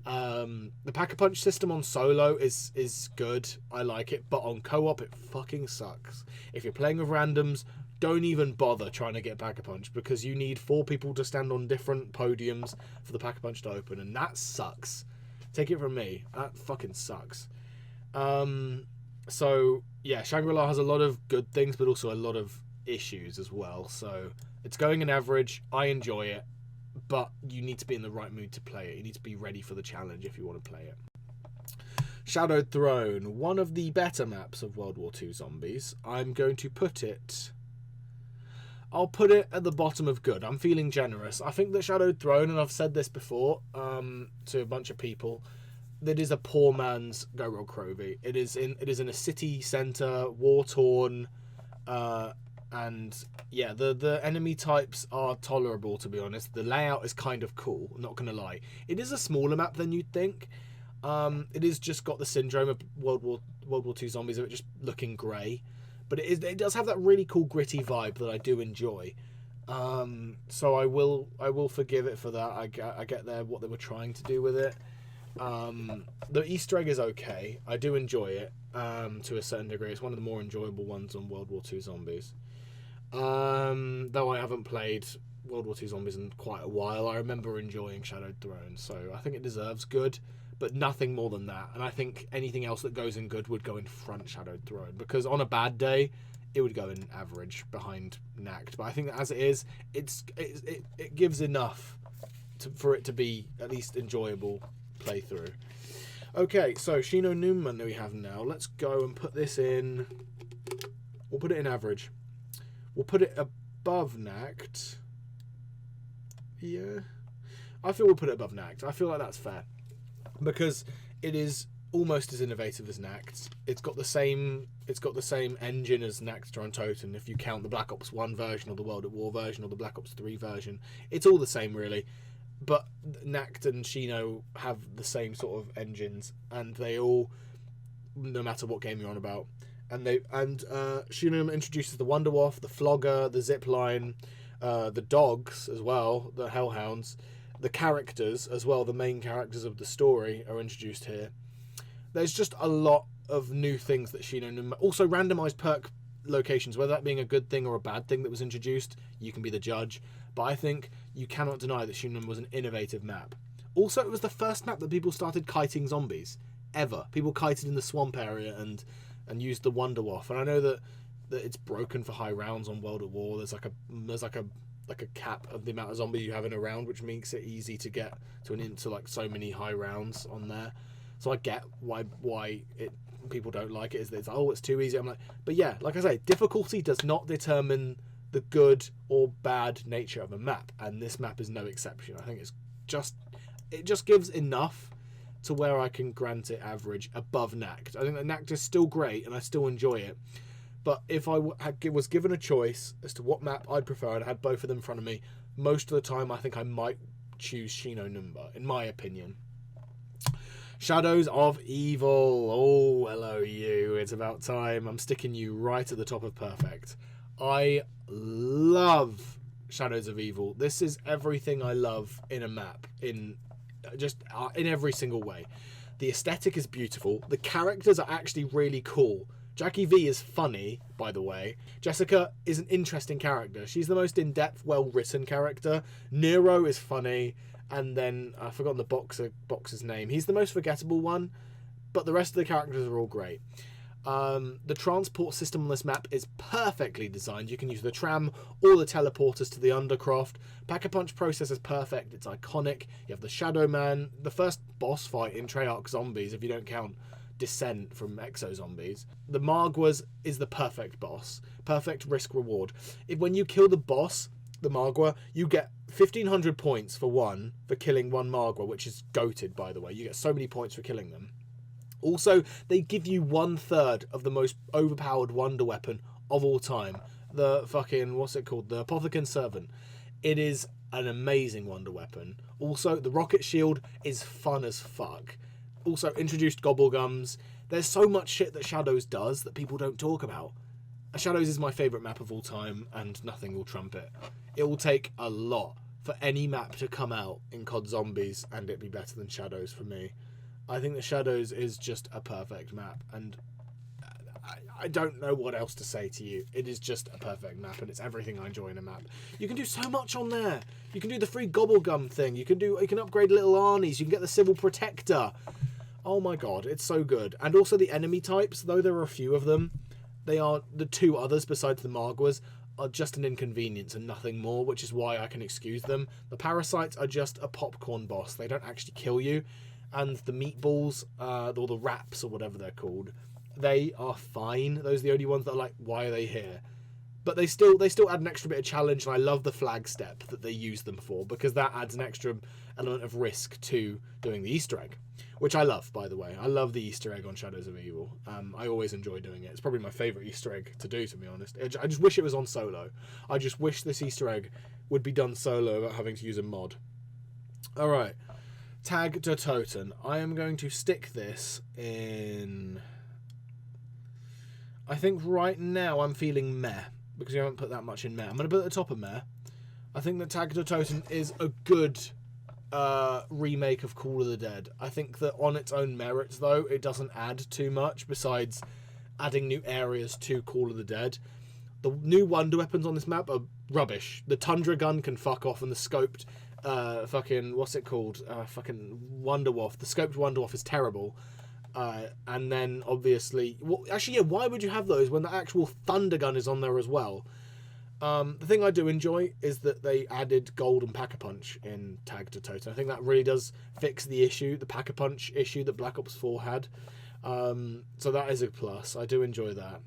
The Pack-a-Punch system on solo is good. I like it, but on co-op it fucking sucks. If you're playing with randoms, don't even bother trying to get Pack-a-Punch, because you need 4 people to stand on different podiums for the Pack-a-Punch to open, and that sucks. Take it from me, that fucking sucks. So yeah, Shangri-La has a lot of good things, but also a lot of issues as well. So it's going an average. I enjoy it, but you need to be in the right mood to play it. You need to be ready for the challenge if you want to play it. Shadowed Throne, one of the better maps of World War II Zombies. I'm going to put it... I'll put it at the bottom of good. I'm feeling generous. I think that Shadowed Throne, and I've said this before to a bunch of people, that is a poor man's Go Roll Crovey. It is in a city centre, war-torn, and yeah, the enemy types are tolerable, to be honest. The layout is kind of cool, not gonna lie. It is a smaller map than you'd think. It is just got the syndrome of World War II Zombies of it just looking grey, but it does have that really cool gritty vibe that I do enjoy. So I will forgive it for that. I get what they were trying to do with it. The Easter egg is okay. I do enjoy it to a certain degree. It's one of the more enjoyable ones on World War II Zombies. Though I haven't played World War II Zombies in quite a while, I remember enjoying Shadowed Throne, so I think it deserves good, but nothing more than that. And I think anything else that goes in good would go in front Shadowed Throne, because on a bad day it would go in average behind Knacked. But I think that as it is, it gives enough for it to be at least enjoyable playthrough. Okay, so Shino Nunman that we have now. Let's go and put this in. We'll put it in average. We'll put it above Knacked. Yeah, I feel we'll put it above Knacked. I feel like that's fair, because it is almost as innovative as Knacked. It's got the same engine as Knacked Der Toten, if you count the Black Ops 1 version or the World at War version or the Black Ops 3 version. It's all the same really. But Knacked and Shino have the same sort of engines, and they all, no matter what game you're on about, and Shino introduces the Wonderwaff, the Flogger, the Zipline, the dogs as well, the Hellhounds, the characters as well, the main characters of the story are introduced here. There's just a lot of new things that Shino... Also, randomized perk locations, whether that being a good thing or a bad thing that was introduced, you can be the judge. But I think you cannot deny that Shima was an innovative map. Also, it was the first map that people started kiting zombies ever. People kited in the swamp area and used the Wonder Waff. And I know that it's broken for high rounds on World at War. There's like a cap of the amount of zombies you have in a round, which makes it easy to get into like so many high rounds on there. So I get why people don't like it. It's it's too easy. I'm like, but yeah, like I say, difficulty does not determine the good or bad nature of a map, and this map is no exception. I think it just gives enough to where I can grant it average above Nact. I think that Nact is still great and I still enjoy it. But if I was given a choice as to what map I'd prefer, and I had both of them in front of me, most of the time I think I might choose Shino Numba, in my opinion. Shadows of Evil. Oh, hello you. It's about time. I'm sticking you right at the top of perfect. I love Shadows of Evil. This is everything I love in a map, in every single way. The aesthetic is beautiful. The characters are actually really cool. Jackie V is funny, by the way. Jessica is an interesting character. She's the most in-depth, well-written character. Nero is funny. And then, I've forgotten the boxer's name. He's the most forgettable one. But the rest of the characters are all great. The transport system on this map is perfectly designed. You can use the tram or the teleporters to the Undercroft. Pack-a-Punch process is perfect. It's iconic. You have the Shadow Man. The first boss fight in Treyarch Zombies, if you don't count Descent from Exo Zombies. The Margwas is the perfect boss. Perfect risk-reward. When you kill the boss, the Margwa, you get 1,500 points for killing one Margwa, which is goated, by the way. You get so many points for killing them. Also, they give you 1/3 of the most overpowered wonder weapon of all time. The fucking, what's it called? The Apothicon Servant. It is an amazing wonder weapon. Also, the rocket shield is fun as fuck. Also, introduced Gobblegums. There's so much shit that Shadows does that people don't talk about. Shadows is my favourite map of all time, and nothing will trump it. It will take a lot for any map to come out in COD Zombies and it be better than Shadows for me. I think that Shadows is just a perfect map, and I don't know what else to say to you. It is just a perfect map, and it's everything I enjoy in a map. You can do so much on there. You can do the free Gobblegum thing. You can upgrade little Arnies. You can get the Civil Protector. Oh my god, it's so good. And also the enemy types, though there are a few of them, they are the two others besides the Margwas are just an inconvenience and nothing more, which is why I can excuse them. The Parasites are just a popcorn boss. They don't actually kill you. And the meatballs, or the wraps, or whatever they're called, they are fine. Those are the only ones that are like, why are they here? But they still add an extra bit of challenge, and I love the flag step that they use them for, because that adds an extra element of risk to doing the Easter egg, which I love, by the way. I love the Easter egg on Shadows of Evil. I always enjoy doing it. It's probably my favourite Easter egg to do, to be honest. I just wish it was on solo. I just wish this Easter egg would be done solo without having to use a mod. Alright. Tag Der Toten. I am going to stick this in... I think right now I'm feeling meh, because you haven't put that much in meh. I'm going to put it at the top of meh. I think that Tag Der Toten is a good remake of Call of the Dead. I think that on its own merits, though, it doesn't add too much besides adding new areas to Call of the Dead. The new wonder weapons on this map are rubbish. The Tundra gun can fuck off, and the scoped fucking, what's it called? Fucking Wonder Waff. The scoped Wonder Waff is terrible. And then, obviously... Well, actually, yeah, why would you have those when the actual Thunder gun is on there as well? The thing I do enjoy is that they added gold and Pack-a-Punch in Tag Der Toten. I think that really does fix the issue, the Pack-a-Punch issue that Black Ops 4 had. So that is a plus. I do enjoy that.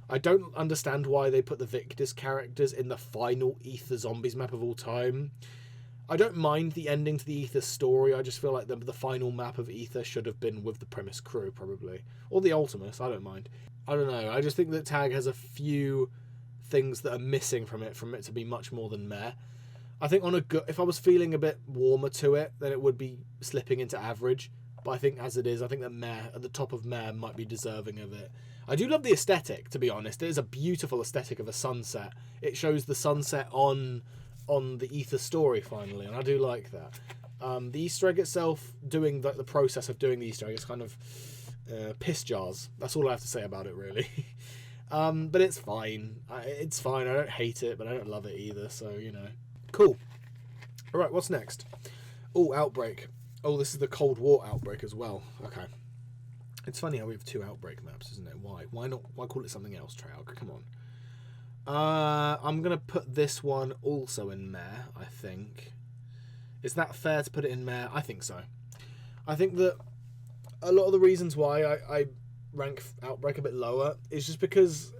I don't understand why they put the Victus characters in the final Ether Zombies map of all time. I don't mind the ending to the Ether story. I just feel like the final map of Ether should have been with the Premise crew, probably. Or the Ultimus, I don't mind. I don't know. I just think that Tag has a few things that are missing from it to be much more than meh. I think if I was feeling a bit warmer to it, then it would be slipping into average. But I think as it is, I think that meh, at the top of meh, might be deserving of it. I do love the aesthetic, to be honest. It is a beautiful aesthetic of a sunset. It shows the sunset on the Ether story, finally, and I do like that. The Easter egg itself, doing the process of doing the Easter egg is kind of piss jars. That's all I have to say about it, really. But it's fine. It's fine. I don't hate it, but I don't love it either. So, you know. Cool. All right, what's next? Oh, Outbreak. Oh, this is the Cold War Outbreak as well. Okay. It's funny how we have 2 Outbreak maps, isn't it? Why? Why not? Why call it something else, Treyarch? Come on. I'm going to put this one also in Mare, I think. Is that fair to put it in Mare? I think so. I think that a lot of the reasons why I rank Outbreak a bit lower is just because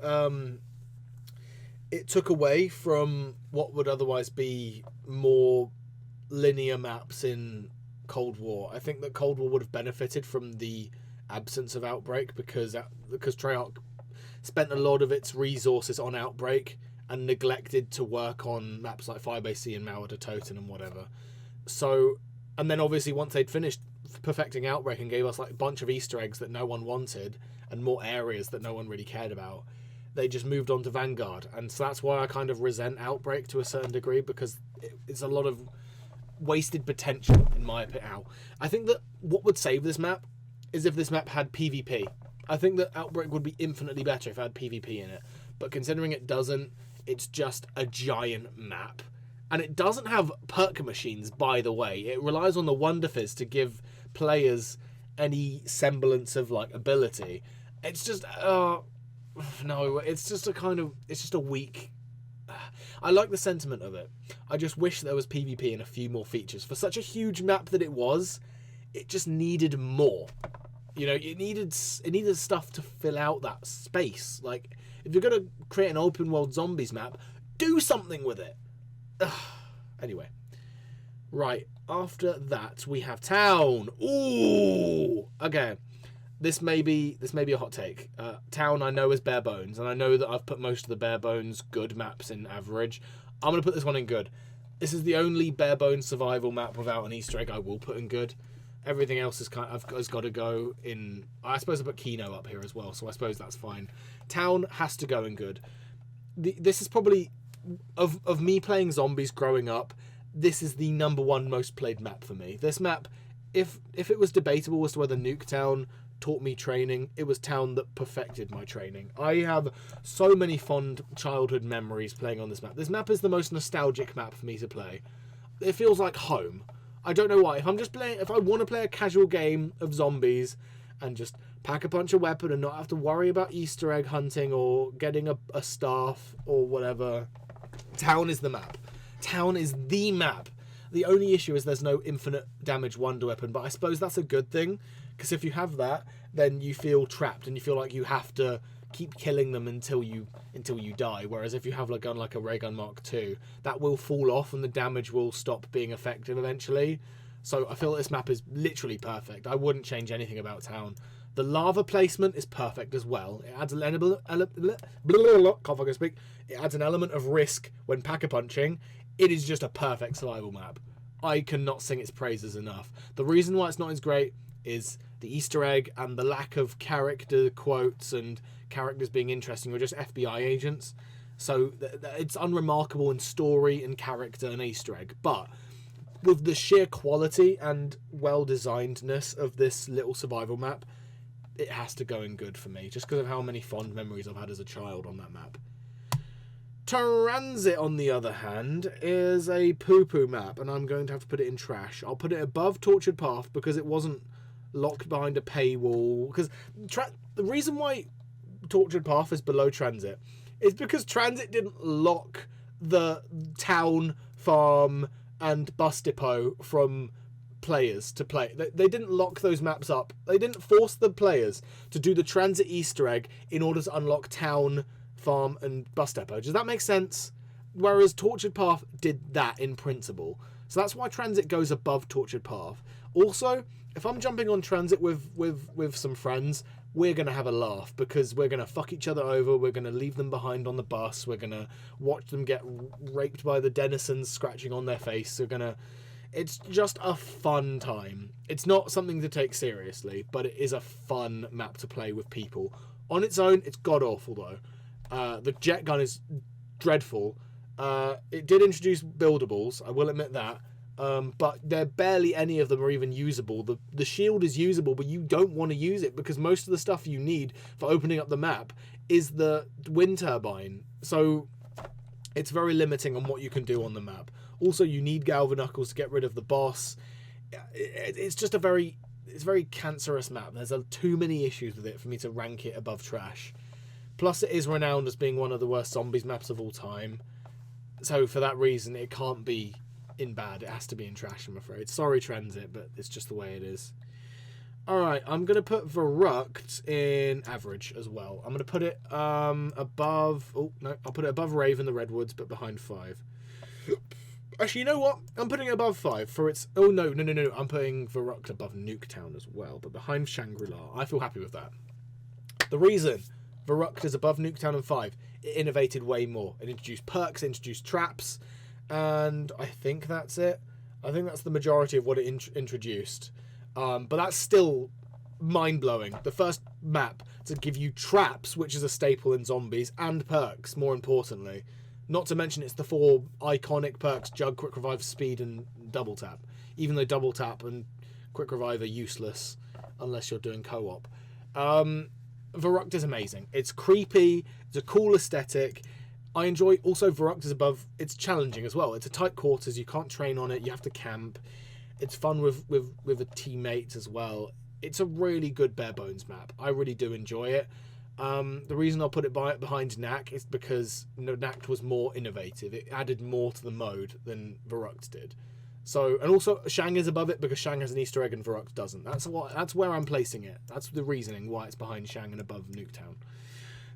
it took away from what would otherwise be more linear maps in Cold War. I think that Cold War would have benefited from the absence of Outbreak because Treyarch spent a lot of its resources on Outbreak and neglected to work on maps like Firebase C and Voyage of Despair and whatever. So, and then obviously once they'd finished perfecting Outbreak and gave us like a bunch of Easter eggs that no one wanted and more areas that no one really cared about, they just moved on to Vanguard. And so that's why I kind of resent Outbreak to a certain degree, because it's a lot of wasted potential in my opinion. I think that what would save this map is if this map had PvP. I think that Outbreak would be infinitely better if it had PvP in it. But considering it doesn't, it's just a giant map. And it doesn't have perk machines, by the way. It relies on the Wonder Fizz to give players any semblance of like ability. It's just no, it's just a weak. I like the sentiment of it. I just wish there was PvP and a few more features. For such a huge map that it was, it just needed more. You know, it needed stuff to fill out that space. Like, if you're gonna create an open world zombies map, do something with it. Anyway, right after that we have Town. Ooh, okay. This may be a hot take. Town I know is bare bones, and I know that I've put most of the bare bones good maps in average. I'm gonna put this one in good. This is the only bare bones survival map without an Easter egg I will put in good. Everything else has got to go in. I suppose I put Kino up here as well, so I suppose that's fine. Town has to go in good. This is probably of me playing zombies growing up. This is the #1 most played map for me. This map, if it was debatable as to whether Nuketown taught me training, it was Town that perfected my training. I have so many fond childhood memories playing on this map. This map is the most nostalgic map for me to play. It feels like home. I don't know why. If I want to play a casual game of zombies and just pack a punch of weapon and not have to worry about Easter egg hunting or getting a staff or whatever, Town is the map. Town is the map. The only issue is there's no infinite damage wonder weapon, but I suppose that's a good thing, because if you have that, then you feel trapped and you feel like you have to keep killing them until you die. Whereas if you have a gun like a ray gun Mark II, that will fall off and the damage will stop being effective eventually. So I feel this map is literally perfect. I wouldn't change anything about Town. The lava placement is perfect as well. It adds It adds an element of risk when pack-a-punching. It is just a perfect survival map. I cannot sing its praises enough. The reason why it's not as great is the Easter egg and the lack of character quotes and characters being interesting or just FBI agents. So it's unremarkable in story and character and Easter egg. But with the sheer quality and well-designedness of this little survival map, it has to go in good for me, just because of how many fond memories I've had as a child on that map. Transit, on the other hand, is a poo-poo map, and I'm going to have to put it in trash. I'll put it above Tortured Path because it wasn't locked behind a paywall. Because the reason why Tortured Path is below Transit is because Transit didn't lock the town, farm, and bus depot from players to play. They didn't lock those maps up. They didn't force the players to do the Transit Easter egg in order to unlock town, farm, and bus depot. Does that make sense? Whereas Tortured Path did that in principle. So that's why Transit goes above Tortured Path. Also, if I'm jumping on Transit with some friends, we're going to have a laugh because we're going to fuck each other over. We're going to leave them behind on the bus. We're going to watch them get raped by the denizens scratching on their face. It's just a fun time. It's not something to take seriously, but it is a fun map to play with people. On its own, it's god-awful though. The jet gun is dreadful. It did introduce buildables, I will admit that, but barely any of them are even usable. The shield is usable, but you don't want to use it because most of the stuff you need for opening up the map is the wind turbine. So it's very limiting on what you can do on the map. Also, you need Galvanuckles to get rid of the boss. It's just a very cancerous map. There's too many issues with it for me to rank it above trash. Plus, it is renowned as being one of the worst zombies maps of all time. So for that reason, it can't be in bad. It has to be in trash, I'm afraid. Sorry, Transit, but it's just the way it is. Alright, I'm going to put Verrucht in average as well. I'm going to put it above... Oh, no, I'll put it above Raven, the Redwoods, but behind 5. Actually, you know what? I'm putting it above 5 for its... Oh, no. I'm putting Verrucht above Nuketown as well, but behind Shangri-La. I feel happy with that. The reason Verrucht is above Nuketown and 5, it innovated way more. It introduced perks, introduced traps, and I think that's it. I think that's the majority of what it introduced. But that's still mind-blowing. The first map to give you traps, which is a staple in zombies, and perks, more importantly. Not to mention it's the 4 iconic perks, Jug, Quick Revive, Speed, and Double Tap. Even though Double Tap and Quick Revive are useless unless you're doing co-op. Verrucht is amazing. It's creepy, it's a cool aesthetic. I enjoy also Verrucht is above, it's challenging as well. It's a tight quarters, you can't train on it, you have to camp. It's fun with a teammate as well. It's a really good bare bones map. I really do enjoy it. The reason I'll put it behind Knack is because Knack was more innovative. It added more to the mode than Verrucht did. So, and also Shang is above it because Shang has an Easter egg and Verrucht doesn't. That's where I'm placing it. That's the reasoning why it's behind Shang and above Nuketown.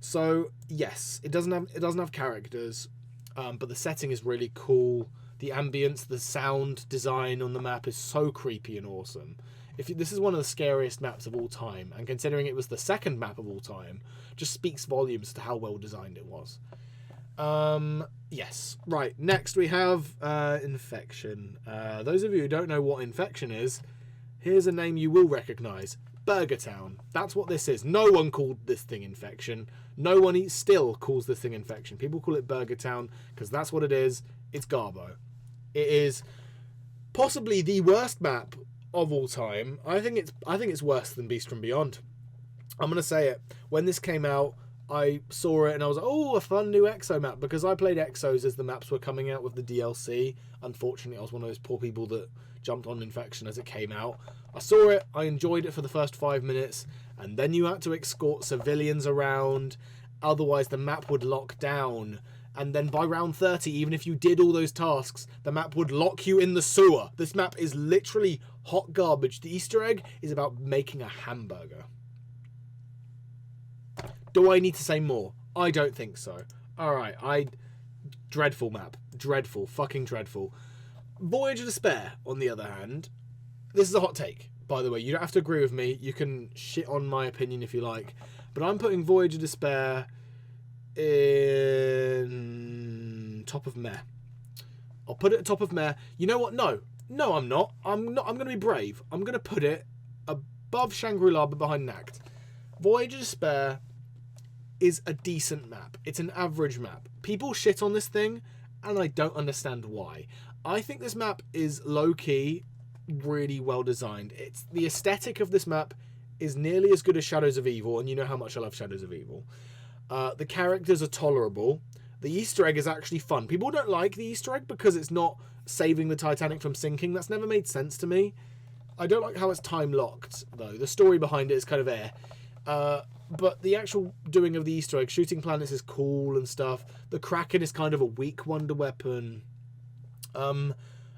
So yes, it doesn't have characters, but the setting is really cool. The ambience, the sound design on the map is so creepy and awesome. This is one of the scariest maps of all time, and considering it was the second map of all time, just speaks volumes to how well designed it was. Yes. Right, next we have Infection. Those of you who don't know what Infection is, here's a name you will recognise. Burger Town. That's what this is. No one called this thing Infection. No one still calls this thing Infection. People call it Burger Town because that's what it is. It's Garbo. It is possibly the worst map of all time. I think it's worse than Beast from Beyond. I'm gonna say it. When this came out, I saw it and I was like, oh, a fun new Exo map, because I played Exos as the maps were coming out with the DLC. Unfortunately, I was one of those poor people that jumped on Infection as it came out. I saw it, I enjoyed it for the first 5 minutes, and then you had to escort civilians around, otherwise the map would lock down. And then by round 30, even if you did all those tasks, the map would lock you in the sewer. This map is literally hot garbage. The Easter egg is about making a hamburger. Do I need to say more? I don't think so. Alright, dreadful map. Dreadful. Fucking dreadful. Voyage of Despair, on the other hand, this is a hot take, by the way. You don't have to agree with me. You can shit on my opinion if you like. But I'm putting Voyage of Despair in top of meh. I'll put it at top of meh. You know what? No, I'm not. I'm going to be brave. I'm going to put it above Shangri-La but behind Nacht. Voyage of Despair is a decent map. It's an average map. People shit on this thing, and I don't understand why. I think this map is low-key, really well designed. The aesthetic of this map is nearly as good as Shadows of Evil, and you know how much I love Shadows of Evil. The characters are tolerable. The Easter egg is actually fun. People don't like the Easter egg because it's not saving the Titanic from sinking. That's never made sense to me. I don't like how it's time-locked, though. The story behind it is kind of air. But the actual doing of the Easter egg, shooting planets, is cool and stuff. The Kraken is kind of a weak wonder weapon. And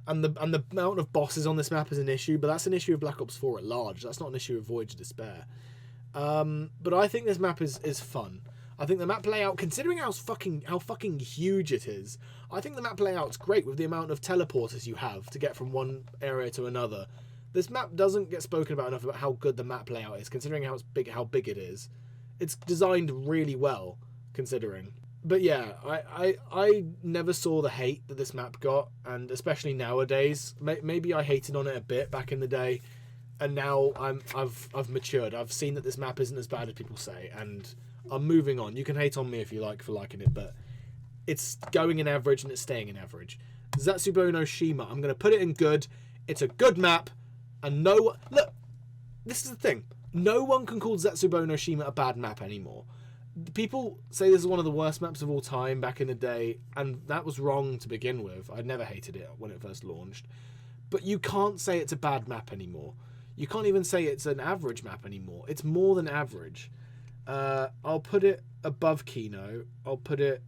the amount of bosses on this map is an issue, but that's an issue of Black Ops 4 at large. That's not an issue of Voyage of Despair. But I think this map is fun. I think the map layout, considering how fucking huge it is, I think the map layout's great with the amount of teleporters you have to get from one area to another. This map doesn't get spoken about enough about how good the map layout is, considering how big it is. It's designed really well, considering. But yeah, I never saw the hate that this map got, and especially nowadays. Maybe I hated on it a bit back in the day, and now I've matured. I've seen that this map isn't as bad as people say, and I'm moving on. You can hate on me if you like for liking it, but it's going in average and it's staying in average. Zatsubo no Shima. I'm going to put it in good. It's a good map. And look, this is the thing. No one can call Zatsubo no Shima a bad map anymore. People say this is one of the worst maps of all time back in the day, and that was wrong to begin with. I never hated it when it first launched. But you can't say it's a bad map anymore. You can't even say it's an average map anymore. It's more than average. I'll put it above Kino. I'll put it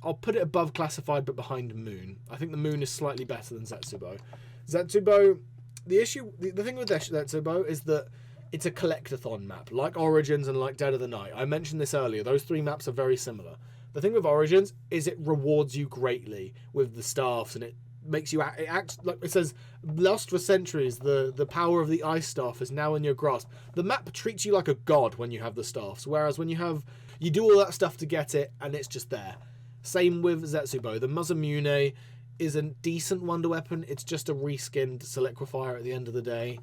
above Classified but behind Moon. I think the Moon is slightly better than Zatsubo. Zatsubo, the thing with Zatsubo is that it's a collectathon map, like Origins and like Dead of the Night. I mentioned this earlier. Those three maps are very similar. The thing with Origins is it rewards you greatly with the staffs, and it makes you it acts like it says, lost for centuries, the power of the ice staff is now in your grasp. The map treats you like a god when you have the staffs, whereas when you do all that stuff to get it, and it's just there. Same with Zatsubo. The Masamune is a decent wonder weapon. It's just a reskinned Soliquifier at the end of the day.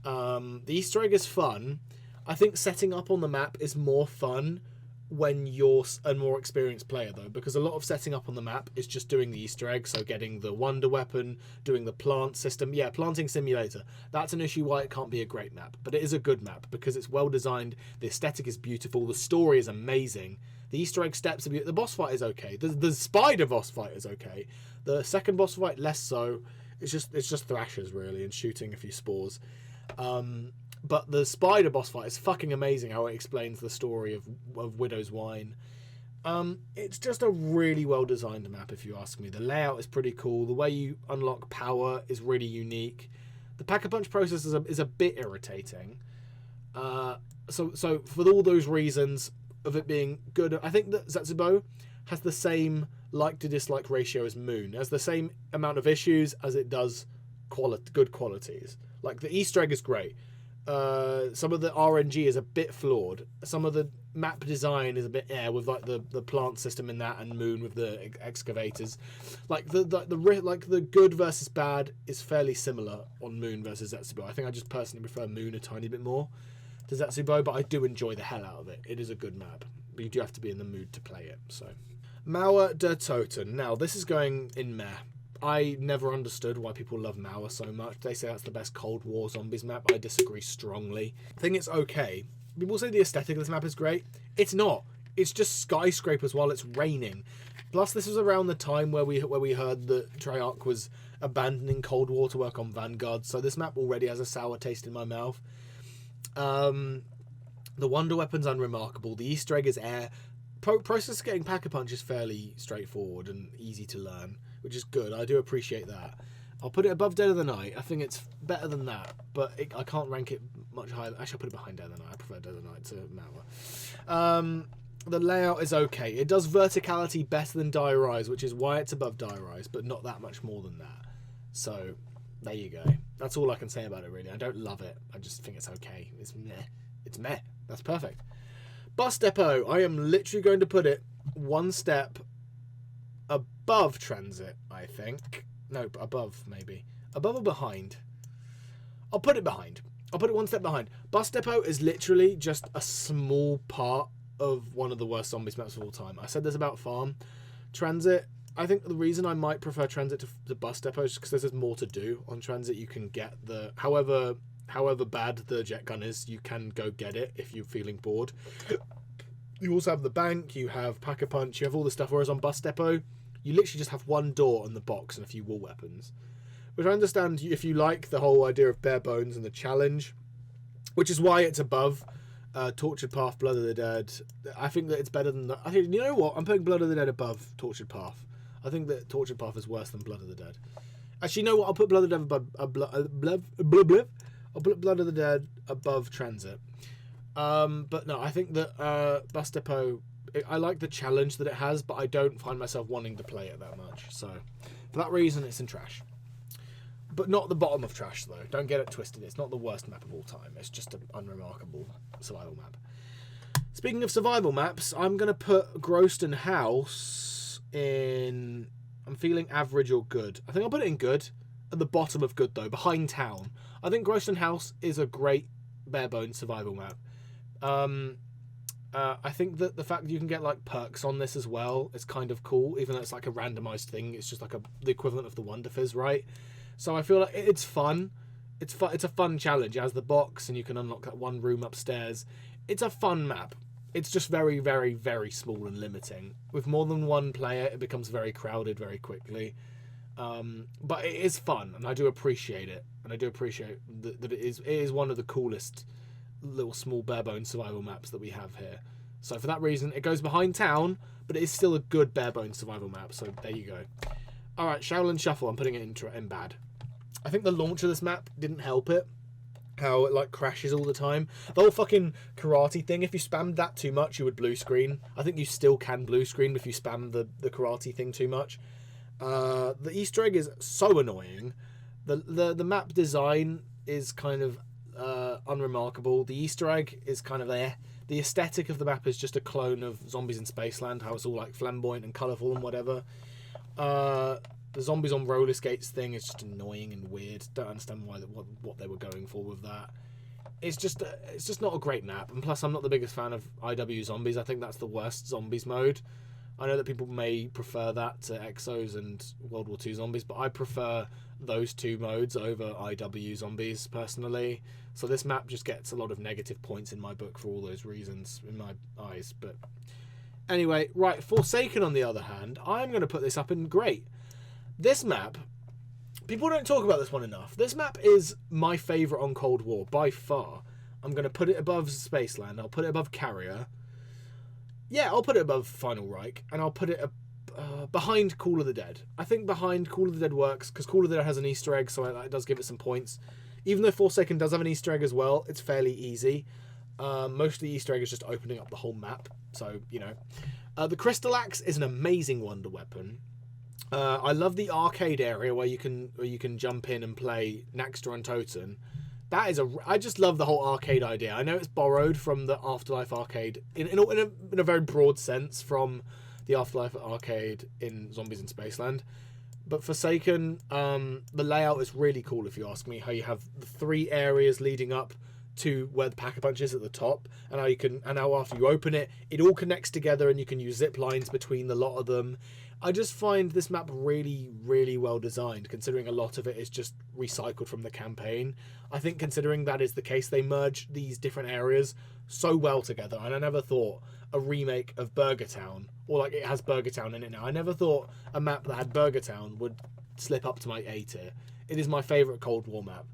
The Easter egg is fun. I think setting up on the map is more fun when you're a more experienced player, though, because a lot of setting up on the map is just doing the Easter egg, so getting the wonder weapon, doing the plant system. Yeah, planting simulator. That's an issue why it can't be a great map, but it is a good map because it's well designed, the aesthetic is beautiful, the story is amazing, the Easter egg steps are beautiful, the boss fight is okay, the spider boss fight is okay, the second boss fight less so. It's just thrashers really and shooting a few spores. But the spider boss fight is fucking amazing, how it explains the story of Widow's Wine. It's just a really well designed map, if you ask me. The layout is pretty cool. The way you unlock power is really unique. The Pack-a-Punch process is a bit irritating. So for all those reasons of it being good, I think that Zatsubo has the same like to dislike ratio as Moon. It has the same amount of issues as it does good qualities. Like the Easter egg is great. Some of the RNG is a bit flawed. Some of the map design is a bit with like the plant system in that, and Moon with the excavators. Like the good versus bad is fairly similar on Moon versus Zatsubo. I think I just personally prefer Moon a tiny bit more to Zatsubo, but I do enjoy the hell out of it. It is a good map, but you do have to be in the mood to play it. So, Kino Der Toten. Now this is going in meh. I never understood why people love Mauer so much. They say that's the best Cold War zombies map. I disagree strongly. I think it's okay. People say the aesthetic of this map is great. It's not. It's just skyscrapers while it's raining. Plus, this was around the time where we heard that Treyarch was abandoning Cold War to work on Vanguard. So this map already has a sour taste in my mouth. The wonder weapon's unremarkable. The Easter egg is air. Process of getting Pack-a-Punch is fairly straightforward and easy to learn, which is good. I do appreciate that. I'll put it above Dead of the Night. I think it's better than that, but I can't rank it much higher. Actually, I'll put it behind Dead of the Night. I prefer Dead of the Night to Mauer. The layout is okay. It does verticality better than Die Rise, which is why it's above Die Rise, but not that much more than that. So, there you go. That's all I can say about it, really. I don't love it. I just think it's okay. It's meh. It's meh. That's perfect. Bus Depot. I am literally going to put it one step above Transit, I think. No, above, maybe. Above or behind? I'll put it behind. I'll put it one step behind. Bus Depot is literally just a small part of one of the worst zombies maps of all time. I said this about Farm. Transit, I think the reason I might prefer Transit to Bus Depot is because there's more to do. On Transit, you can get the... However bad the jet gun is, you can go get it if you're feeling bored. You also have the bank, you have Pack-a-Punch, you have all the stuff, whereas on Bus Depot, you literally just have one door and the box and a few wall weapons. Which I understand if you like the whole idea of bare bones and the challenge, which is why it's above Tortured Path, Blood of the Dead. I think that it's better than that. I think, you know what? I'm putting Blood of the Dead above Tortured Path. I think that Tortured Path is worse than Blood of the Dead. Actually, you know what? I'll put Blood of the Dead above... I'll put Blood of the Dead above Transit. But no, I think that Bus Depot, I like the challenge that it has, but I don't find myself wanting to play it that much. So, for that reason, it's in trash. But not the bottom of trash, though. Don't get it twisted. It's not the worst map of all time. It's just an unremarkable survival map. Speaking of survival maps, I'm going to put Groston House in... I'm feeling average or good. I think I'll put it in good. At the bottom of good, though. Behind Town. I think Groston House is a great bare-bones survival map. I think that the fact that you can get like perks on this as well is kind of cool, even though it's like a randomized thing. It's just like the equivalent of the Wonder Fizz, right? So I feel like it's fun. It's a fun challenge. It has the box, and you can unlock that one room upstairs. It's a fun map. It's just very, very, very small and limiting. With more than one player, it becomes very crowded very quickly. But it is fun, and I do appreciate it. And I do appreciate that it is one of the coolest little small bare-bones survival maps that we have here. So for that reason, it goes behind town, but it is still a good bare-bones survival map. So there you go. All right, Shaolin Shuffle. I'm putting it in bad. I think the launch of this map didn't help it. How it like crashes all the time. The whole fucking karate thing, if you spammed that too much, you would blue screen. I think you still can blue screen if you spam the karate thing too much. The Easter egg is so annoying. The map design is kind of unremarkable. The Easter egg is kind of there. The aesthetic of the map is just a clone of Zombies in Spaceland, how it's all like flamboyant and colourful and whatever. The zombies on roller skates thing is just annoying and weird. Don't understand what they were going for with that. It's just not a great map. And plus, I'm not the biggest fan of IW Zombies. I think that's the worst Zombies mode. I know that people may prefer that to Exos and World War II Zombies, but I prefer those two modes over IW Zombies personally. So this map just gets a lot of negative points in my book for all those reasons in my eyes. But anyway, right, Forsaken on the other hand, I'm going to put this up in great. This map, people don't talk about this one enough. This map is my favourite on Cold War by far. I'm going to put it above Spaceland. I'll put it above Carrier. Yeah, I'll put it above Final Reich. And I'll put it behind Call of the Dead. I think behind Call of the Dead works because Call of the Dead has an Easter egg, so it does give it some points. Even though Forsaken does have an Easter egg as well, it's fairly easy. Most of the Easter egg is just opening up the whole map. So, you know. The Crystal Axe is an amazing wonder weapon. I love the arcade area where you can jump in and play Kino Der Toten. That is I just love the whole arcade idea. I know it's borrowed from the Afterlife arcade in a very broad sense from the Afterlife arcade in Zombies in Spaceland. But Forsaken, the layout is really cool if you ask me. How you have the 3 areas leading up to where the Pack-a-Punch is at the top, and how after you open it, it all connects together, and you can use zip lines between the lot of them. I just find this map really, really well designed, considering a lot of it is just recycled from the campaign. I think considering that is the case, they merge these different areas so well together, and I never thought a remake of Burger Town, or like it has Burger Town in it now, I never thought a map that had Burger Town would slip up to my A tier. It is my favourite Cold War map.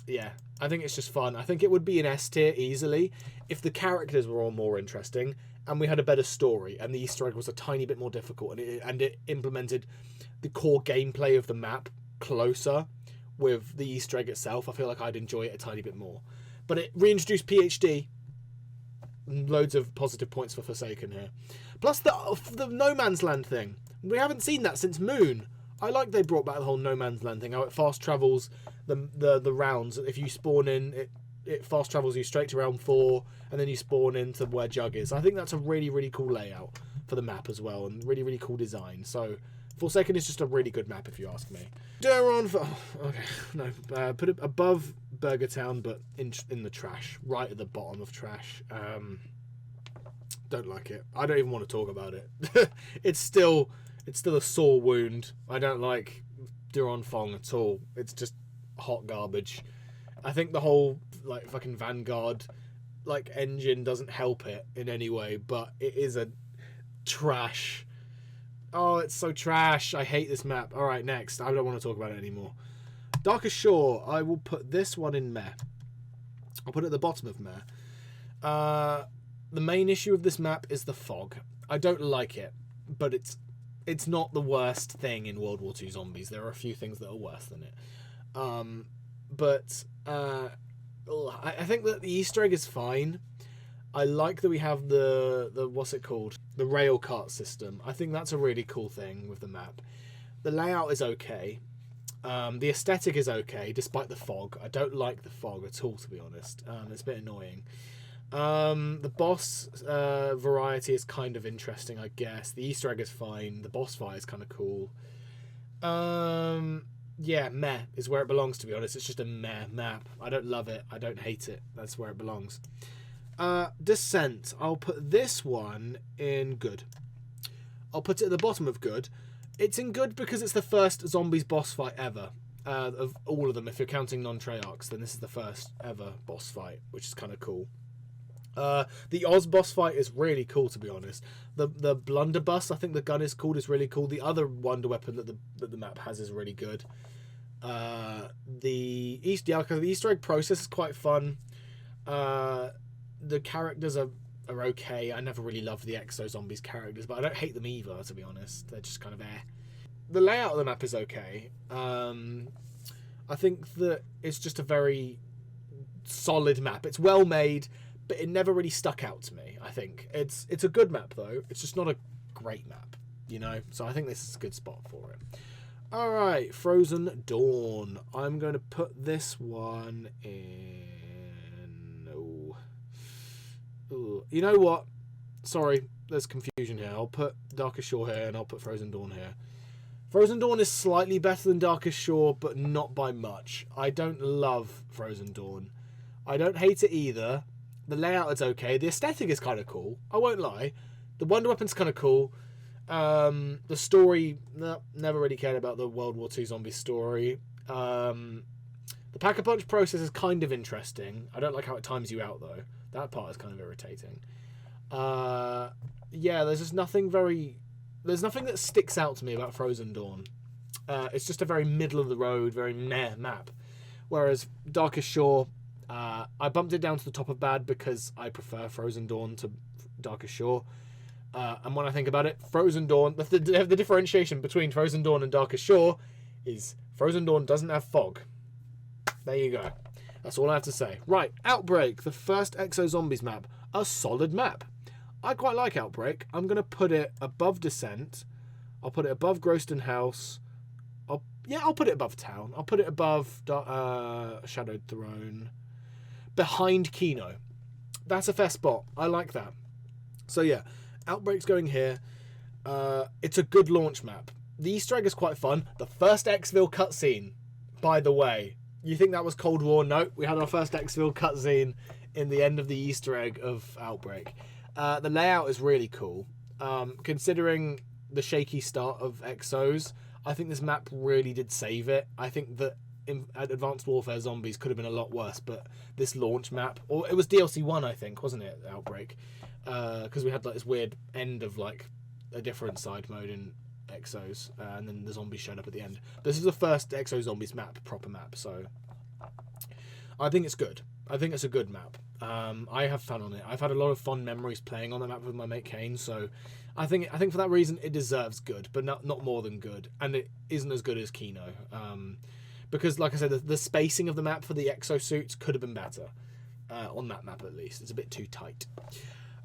Yeah, I think it's just fun. I think it would be an S tier easily if the characters were all more interesting and we had a better story and the Easter egg was a tiny bit more difficult and it implemented the core gameplay of the map closer with the Easter egg itself. I feel like I'd enjoy it a tiny bit more. But it reintroduced PhD. Loads of positive points for Forsaken here. Plus the No Man's Land thing. We haven't seen that since Moon. I like they brought back the whole No Man's Land thing, how it fast travels the rounds. If you spawn in, it fast travels you straight to round 4, and then you spawn into where Jug is. I think that's a really, really cool layout for the map as well, and really, really cool design. So Forsaken is just a really good map if you ask me. Duron put it above Burger Town, but in the trash, right at the bottom of trash. Don't like it. I don't even want to talk about it. It's still a sore wound. I don't like Duron Fong at all. It's just hot garbage. I think the whole like fucking Vanguard like engine doesn't help it in any way, but it is a trash. Oh, it's so trash. I hate this map. All right, next. I don't want to talk about it anymore. Dark Ashore. I will put this one in meh. I'll put it at the bottom of meh. The main issue of this map is the fog. I don't like it, but it's not the worst thing in World War II Zombies. There are a few things that are worse than it. I think that the Easter egg is fine. I like that we have the what's it called? The rail cart system. I think that's a really cool thing with the map. The layout is okay. The aesthetic is okay, despite the fog. I don't like the fog at all, to be honest. It's a bit annoying. The boss variety is kind of interesting, I guess. The Easter egg is fine. The boss fight is kind of cool. Yeah, meh is where it belongs, to be honest. It's just a meh map. I don't love it. I don't hate it. That's where it belongs. Descent. I'll put this one in good. I'll put it at the bottom of good. It's in good because it's the first zombies boss fight ever. Of all of them, if you're counting non-Treyarchs, then this is the first ever boss fight, which is kind of cool. The Oz boss fight is really cool, to be honest. The blunderbuss, I think the gun is called, is really cool. The other wonder weapon that the map has is really good. The Easter egg process is quite fun. The characters are okay. I never really loved the Exo Zombies characters, but I don't hate them either, to be honest. They're just kind of The layout of the map is okay. I think that it's just a very solid map. It's well made, but it never really stuck out to me, I think. It's a good map, though. It's just not a great map, you know? So I think this is a good spot for it. Alright, Frozen Dawn. I'm going to put this one in... Ooh. You know what? Sorry, there's confusion here. I'll put Darkest Shore here, and I'll put Frozen Dawn here. Frozen Dawn is slightly better than Darkest Shore, but not by much. I don't love Frozen Dawn. I don't hate it either. The layout is okay. The aesthetic is kind of cool. I won't lie. The wonder weapon's kind of cool. The story, never really cared about the World War II zombie story. The Pack-a-Punch process is kind of interesting. I don't like how it times you out, though. That part is kind of irritating. Yeah, there's just nothing There's nothing that sticks out to me about Frozen Dawn. It's just a very middle-of-the-road, very meh map. Whereas Darkest Shore, I bumped it down to the top of bad because I prefer Frozen Dawn to Darkest Shore. And when I think about it, Frozen Dawn, the differentiation between Frozen Dawn and Darkest Shore is Frozen Dawn doesn't have fog. There you go. That's all I have to say. Right, Outbreak, the first Exo Zombies map. A solid map. I quite like Outbreak. I'm going to put it above Descent. I'll put it above Groston House. I'll put it above Town. I'll put it above Shadowed Throne. Behind Kino. That's a fair spot. I like that. So yeah, Outbreak's going here. It's a good launch map. The Easter egg is quite fun. The first Xville cutscene, by the way. You think that was Cold War? No, we had our first Xville cutscene in the end of the Easter egg of Outbreak. The layout is really cool. Considering the shaky start of Exos, I think this map really did save it. I think that Advanced Warfare Zombies could have been a lot worse, but this launch map, or it was DLC 1, I think, wasn't it, Outbreak? Because we had like this weird end of like a different side mode in Exos, and then the zombies showed up at the end. This is the first Exo Zombies map, proper map, so I think it's good. I think it's a good map. I have fun on it. I've had a lot of fond memories playing on the map with my mate Kane, so I think for that reason it deserves good, but not more than good, and it isn't as good as Kino. Because, like I said, the spacing of the map for the exosuits could have been better. On that map, at least. It's a bit too tight.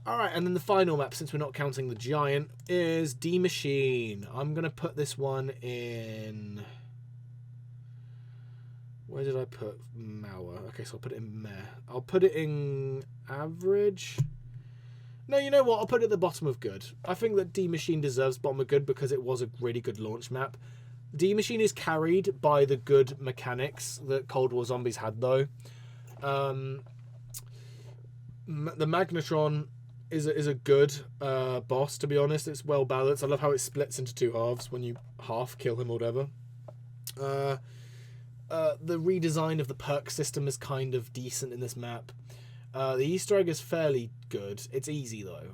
Alright, and then the final map, since we're not counting the giant, is D Machine. I'm going to put this one in... Where did I put Mauer? Okay, so I'll put it in Meh. I'll put it in Average. No, you know what? I'll put it at the bottom of good. I think that D Machine deserves bottom of good because it was a really good launch map. D Machine is carried by the good mechanics that Cold War Zombies had, though. The Magnetron is a good boss, to be honest. It's well balanced. I love how it splits into two halves when you half kill him or whatever. The redesign of the perk system is kind of decent in this map. The Easter egg is fairly good. It's easy, though.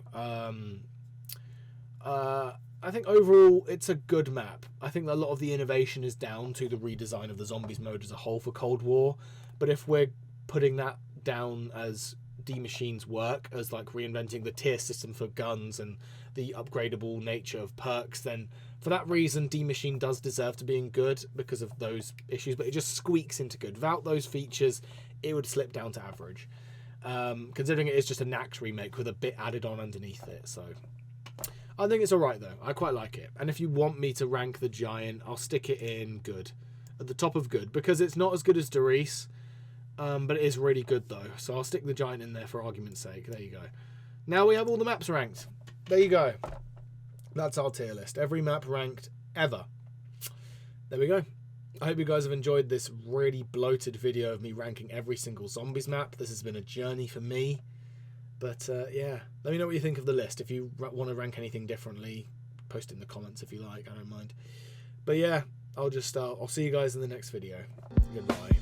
I think overall it's a good map. I think that a lot of the innovation is down to the redesign of the Zombies mode as a whole for Cold War. But if we're putting that down as D Machine's work, as like reinventing the tier system for guns and the upgradable nature of perks, then for that reason D Machine does deserve to be in good because of those issues, but it just squeaks into good. Without those features, it would slip down to average. Considering it is just a Nax remake with a bit added on underneath it, so... I think it's alright though. I quite like it. And if you want me to rank the giant, I'll stick it in good. At the top of good. Because it's not as good as Doris. But it is really good though. So I'll stick the giant in there for argument's sake. There you go. Now we have all the maps ranked. There you go. That's our tier list. Every map ranked ever. There we go. I hope you guys have enjoyed this really bloated video of me ranking every single Zombies map. This has been a journey for me. But yeah, let me know what you think of the list. If you want to rank anything differently, post it in the comments if you like. I don't mind. But yeah, I'll see you guys in the next video. Goodbye.